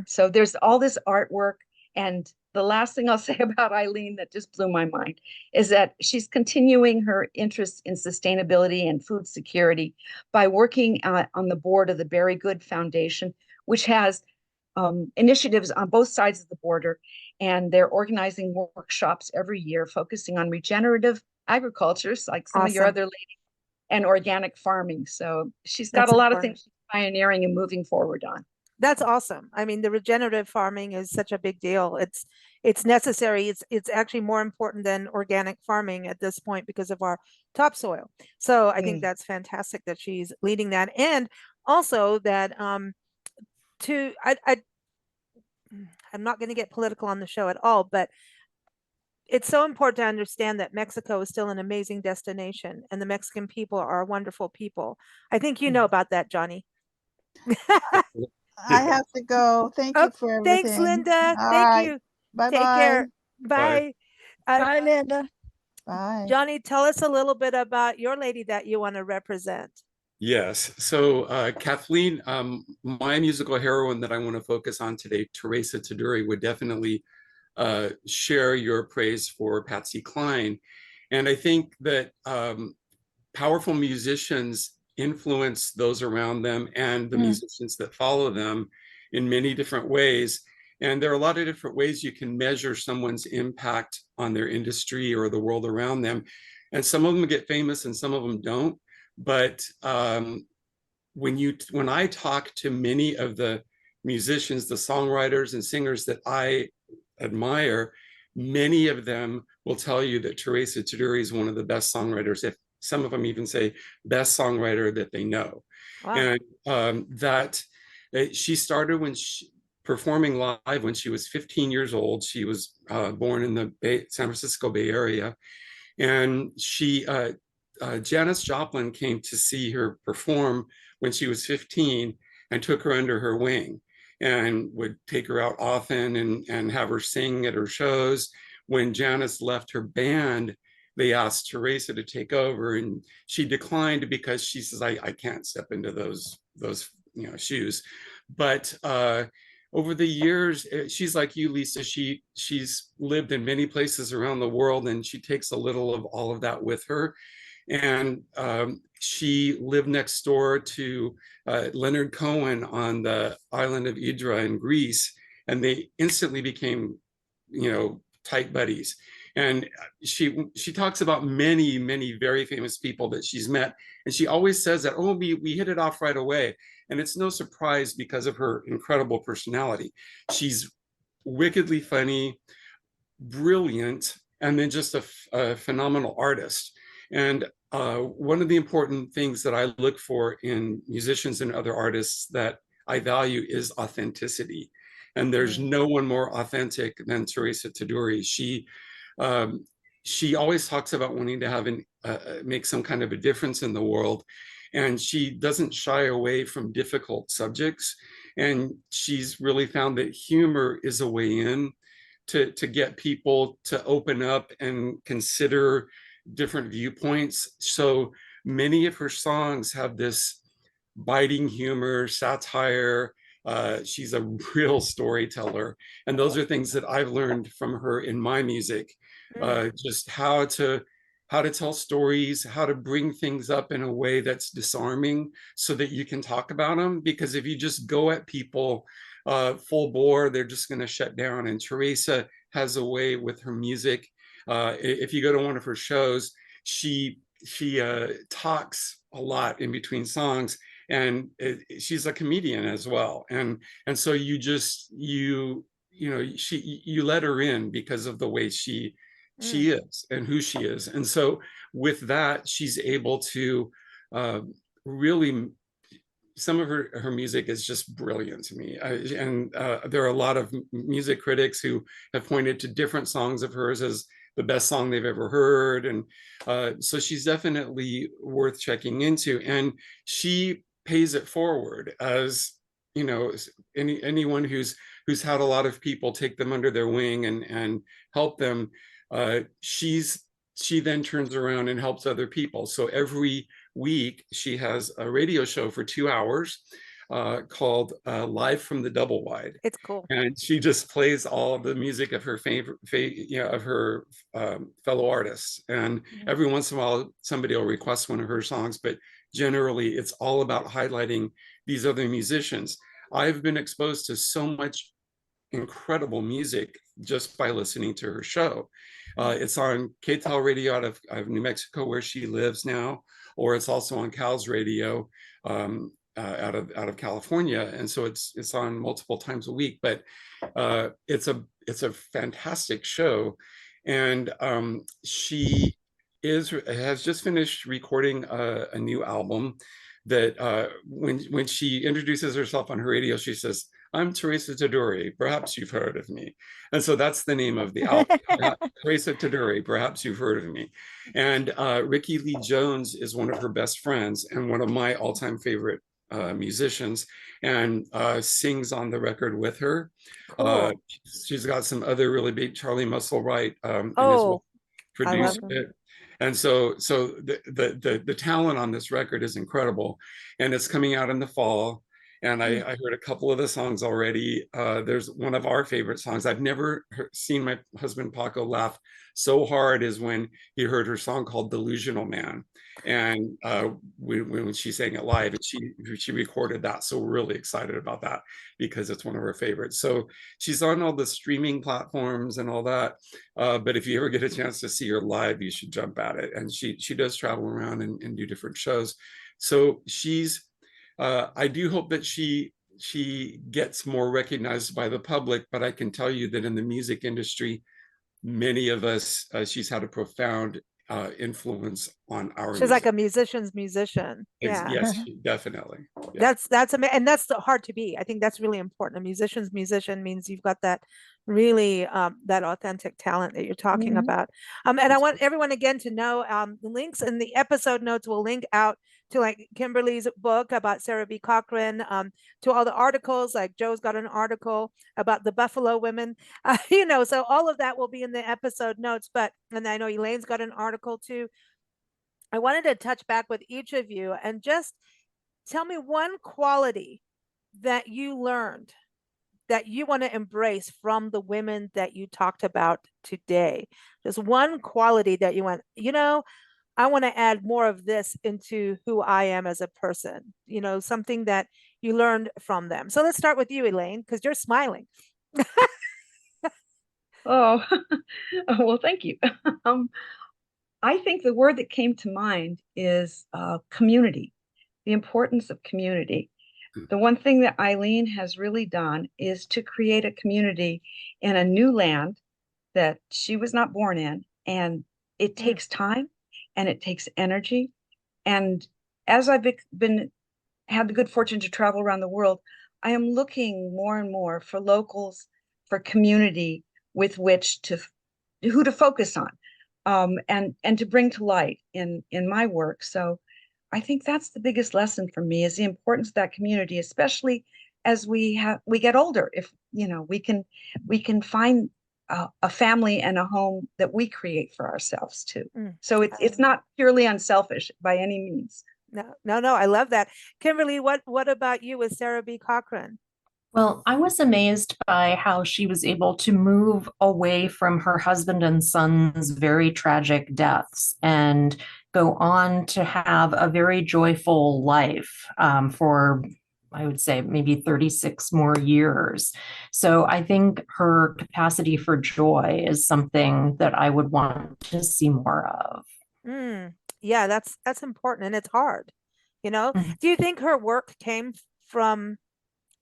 So there's all this artwork. And the last thing I'll say about Eileen that just blew my mind is that she's continuing her interest in sustainability and food security by working on the board of the Berry Good Foundation, which has initiatives on both sides of the border. And they're organizing workshops every year focusing on regenerative agriculture, like some of your other ladies, and organic farming. So she's got a lot of things she's pioneering and moving forward on. That's awesome. I mean, the regenerative farming is such a big deal. It's necessary. It's actually more important than organic farming at this point because of our topsoil. So I think that's fantastic that she's leading that, and also that I'm not going to get political on the show at all, but it's so important to understand that Mexico is still an amazing destination, and the Mexican people are wonderful people. I think you know about that, Johnny. I have to go. Thank you for everything. Thanks, Linda. All Thank right. you. Bye-bye. Take care. Bye. Bye, Linda. Bye. Johnny, tell us a little bit about your lady that you want to represent. Yes. So Kathleen, my musical heroine that I want to focus on today, Teresa Taduri, would definitely share your praise for Patsy Cline. And I think that powerful musicians influence those around them and the musicians that follow them in many different ways. And there are a lot of different ways you can measure someone's impact on their industry or the world around them. And some of them get famous and some of them don't. But when I talk to many of the musicians, the songwriters and singers that I admire, many of them will tell you that Teresa Taduri is one of the best songwriters, if some of them even say best songwriter that they know. Wow. And that she started performing live when she was 15 years old. She was born in the San Francisco Bay Area. And Janis Joplin came to see her perform when she was 15 and took her under her wing and would take her out often and have her sing at her shows. When Janis left her band, they asked Teresa to take over, and she declined because she says, I can't step into those shoes. But over the years, she's like you, Lisa. She's lived in many places around the world, and she takes a little of all of that with her. And she lived next door to Leonard Cohen on the island of Hydra in Greece, and they instantly became, tight buddies. And she talks about many very famous people that she's met, and she always says that, oh, we hit it off right away. And it's no surprise because of her incredible personality. She's wickedly funny, brilliant, and then just a phenomenal artist. And one of the important things that I look for in musicians and other artists that I value is authenticity. And there's no one more authentic than Teresa Taduri. She always talks about wanting to have make some kind of a difference in the world. And she doesn't shy away from difficult subjects. And she's really found that humor is a way in to get people to open up and consider different viewpoints. So many of her songs have this biting humor, satire. She's a real storyteller. And those are things that I've learned from her in my music. Just how to tell stories, how to bring things up in a way that's disarming so that you can talk about them. Because if you just go at people full bore, they're just going to shut down. And Teresa has a way with her music. If you go to one of her shows, she talks a lot in between songs, and she's a comedian as well. And so you let her in because of the way she is and who she is. And so with that, she's able to really, some of her music is just brilliant to me. There are a lot of music critics who have pointed to different songs of hers as the best song they've ever heard. And so she's definitely worth checking into. And she pays it forward, as anyone who's had a lot of people take them under their wing and help them. She then turns around and helps other people. So every week she has a radio show for 2 hours called Live from the Double Wide. It's cool. And she just plays all of the music of her of her fellow artists. And every once in a while, somebody will request one of her songs, but generally it's all about highlighting these other musicians. I've been exposed to so much incredible music just by listening to her show. It's on KTEL radio out of New Mexico, where she lives now, or it's also on Cal's radio out of California, and so it's on multiple times a week. But it's a fantastic show, and she has just finished recording a new album that when she introduces herself on her radio, she says, "I'm Teresa Taduri, perhaps you've heard of me." And so that's the name of the album, Teresa Taduri, perhaps you've heard of me. And Ricky Lee Jones is one of her best friends and one of my all-time favorite musicians, and sings on the record with her. Cool. She's got some other really big, Charlie Musselwhite produced it. And so the talent on this record is incredible, and it's coming out in the fall. And I heard a couple of the songs already. There's one of our favorite songs. I've never seen my husband Paco laugh so hard as when he heard her song called Delusional Man. And when she sang it live, and she recorded that. So we're really excited about that because it's one of her favorites. So she's on all the streaming platforms and all that. But if you ever get a chance to see her live, you should jump at it. And she does travel around and do different shows. So I do hope that she gets more recognized by the public, but I can tell you that in the music industry, many of us, she's had a profound influence on our She's music. like a musician's musician. Yeah. Yes, definitely. Yeah. That's amazing. And that's hard to be. I think that's really important. A musician's musician means you've got that really that authentic talent that you're talking about. And I want everyone again to know the links in the episode notes will link out to like Kimberly's book about Sarah B. Cochran, to all the articles, like Joe's got an article about the Buffalo women, so all of that will be in the episode notes. And I know Elaine's got an article too. I wanted to touch back with each of you and just tell me one quality that you learned that you want to embrace from the women that you talked about today? Just one quality that you went, I want to add more of this into who I am as a person, something that you learned from them. So let's start with you, Elaine, because you're smiling. Oh, well, thank you. I think the word that came to mind is community, the importance of community. The one thing that Eileen has really done is to create a community in a new land that she was not born in. And it takes time and it takes energy. And as I've had the good fortune to travel around the world, I am looking more and more for locals, for community with which who to focus on, and to bring to light in my work. So I think that's the biggest lesson for me, is the importance of that community, especially as we get older. If we can find a family and a home that we create for ourselves too. So it's not purely unselfish by any means. No, I love that. Kimberly, what about you with Sarah B. Cochran? Well, I was amazed by how she was able to move away from her husband and son's very tragic deaths and go on to have a very joyful life for, I would say, maybe 36 more years. So I think her capacity for joy is something that I would want to see more of. Yeah, that's important, and it's hard. Do you think her work came from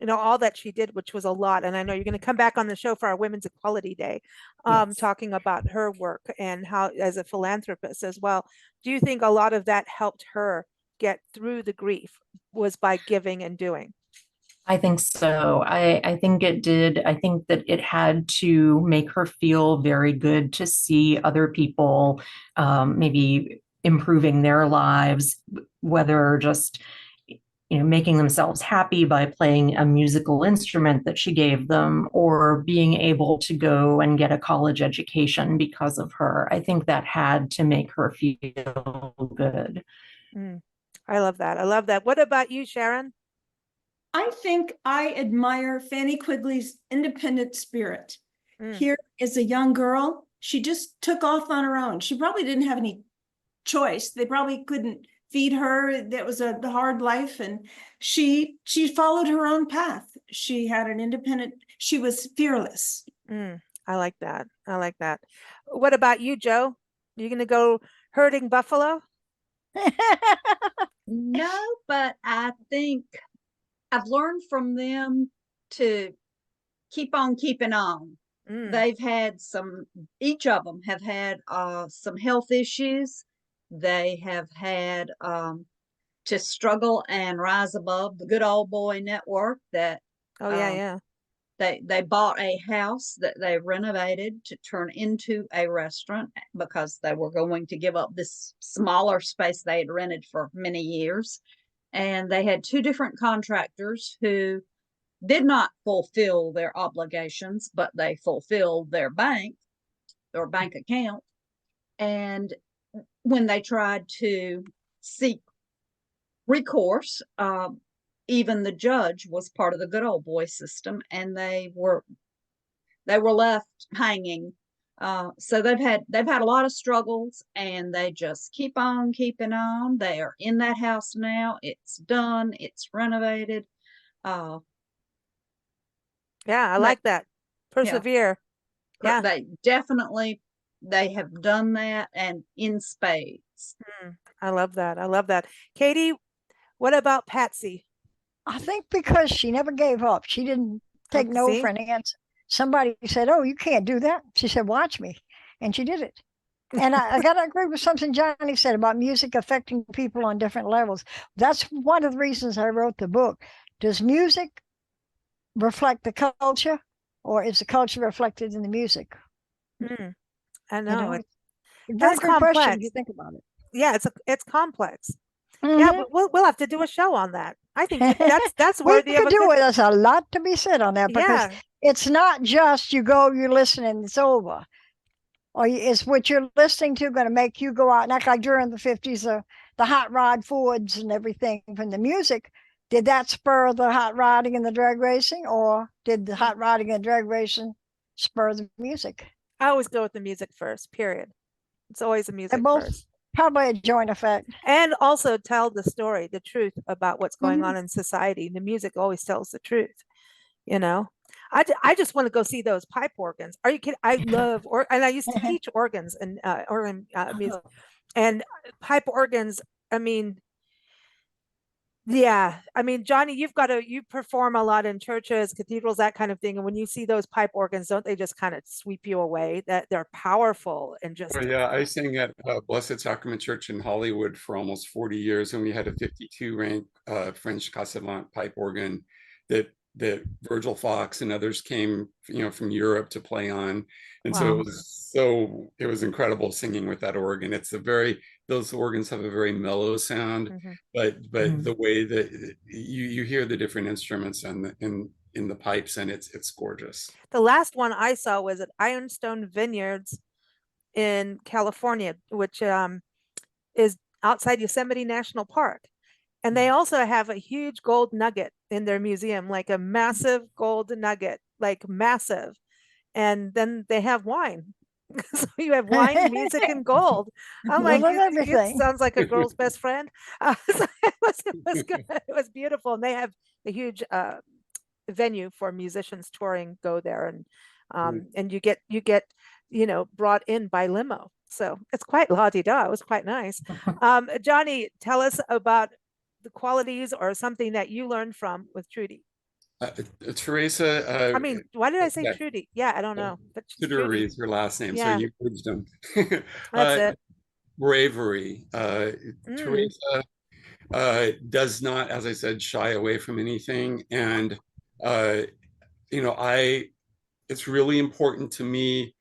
all that she did, which was a lot? And I know you're going to come back on the show for our Women's Equality Day, Yes. talking about her work and how, as a philanthropist as well. Do you think a lot of that helped her get through the grief, was by giving and doing? I think so. I think it did. I think that it had to make her feel very good to see other people maybe improving their lives, whether just making themselves happy by playing a musical instrument that she gave them, or being able to go and get a college education because of her. I think that had to make her feel good. I love that. I love that. What about you, Sharon? I think I admire Fanny Quigley's independent spirit. Here is a young girl. She just took off on her own. She probably didn't have any choice. They probably couldn't feed her. That was the hard life. And she followed her own path. She had an independent, she was fearless. I like that. I like that. What about you, Joe? You going to go herding buffalo? No, but I think I've learned from them to keep on keeping on. They've had each of them have had some health issues. They have had to struggle and rise above the Good Old Boy Network that they bought a house that they renovated to turn into a restaurant because they were going to give up this smaller space they had rented for many years. And they had two different contractors who did not fulfill their obligations, but they fulfilled their bank account. And when they tried to seek recourse, even the judge was part of the Good Old Boy system, and they were left hanging. So they've had a lot of struggles, and they just keep on keeping on. They are in that house now. It's done. It's renovated. Yeah, I like that. Persevere. Yeah. They have done that, and in spades. I love that. I love that. Katie, what about Patsy? I think because she never gave up. She didn't take no for an answer. Somebody said, "Oh, you can't do that." She said, "Watch me." And she did it. And I got to agree with something Johnny said about music affecting people on different levels. That's one of the reasons I wrote the book. Does music reflect the culture, or is the culture reflected in the music? I know. It's a very good question if you think about it. Yeah, it's complex. Yeah, we'll have to do a show on that. I think that's worthy of a do it. There's a lot to be said on that, because Yeah. it's not just you listen and it's over. Or is what you're listening to going to make you go out and act like during the 50s, the hot rod Fords and everything from the music did that spur the hot rodding and the drag racing, or did the hot rodding and drag racing spur the music? I always go with the music first, period. It's always the They're music both first. probably a joint effect. And also tell the story, the truth about what's going Mhm. on in society. The music always tells the truth, you know? I just want to go see those pipe organs. Are you kidding? I love, and I used to teach organs and organ music. And pipe organs, I mean, yeah, I mean, Johnny, you perform a lot in churches, cathedrals, that kind of thing. And when you see those pipe organs, don't they just kind of sweep you away? That they're powerful and just, Oh, yeah, I sang at Blessed Sacrament Church in Hollywood for almost 40 years, and we had a 52 rank French Cassavant pipe organ that Virgil Fox and others came, from Europe to play on, and Wow. it was incredible singing with that organ. Those organs have a very mellow sound, but the way that you hear the different instruments and in the pipes, and it's gorgeous. the last one I saw was at Ironstone Vineyards in California, which is outside Yosemite National Park. And they also have a huge gold nugget in their museum, like a massive gold nugget, like massive. And then they have wine. So you have wine, music, and gold. I'm like, love it everything. sounds like a girl's best friend. So it was good. It was beautiful. And they have a huge venue for musicians touring go there, and you get brought in by limo. So it's quite la-di-da. It was quite nice. Johnny, tell us about the qualities or something that you learned from with Trudy. Teresa. I mean, why did I say yeah. Trudy? Yeah, I don't know. But she's Tudor Trudy. is her last name, Yeah. so you bridged them. That's it. Bravery. Teresa does not, as I said, shy away from anything, and it's really important to me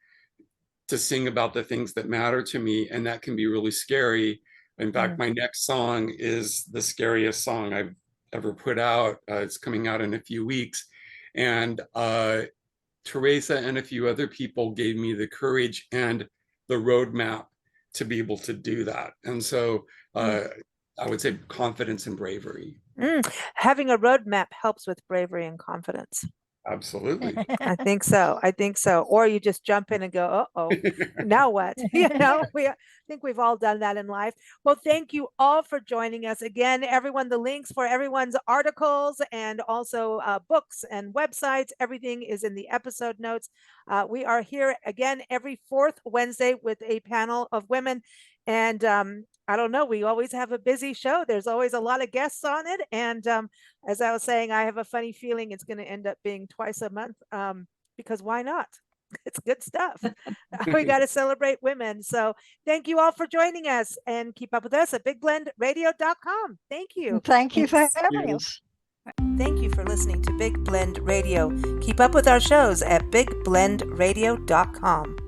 to sing about the things that matter to me, and that can be really scary. In fact, my next song is the scariest song I've ever put out. It's coming out in a few weeks, and Teresa and a few other people gave me the courage and the roadmap to be able to do that. And so I would say confidence and bravery. Having a roadmap helps with bravery and confidence. Absolutely. I think so. Or you just jump in and go, uh-oh, now what? I think we've all done that in life. Well, thank you all for joining us. Again, everyone, the links for everyone's articles and also books and websites, everything is in the episode notes. We are here again every fourth Wednesday with a panel of women. And I don't know, we always have a busy show. There's always a lot of guests on it. And as I was saying, I have a funny feeling it's going to end up being twice a month because why not? It's good stuff. We got to celebrate women. So thank you all for joining us, and keep up with us at bigblendradio.com. Thank you. Thank you for having us. Thank you for listening to Big Blend Radio. Keep up with our shows at bigblendradio.com.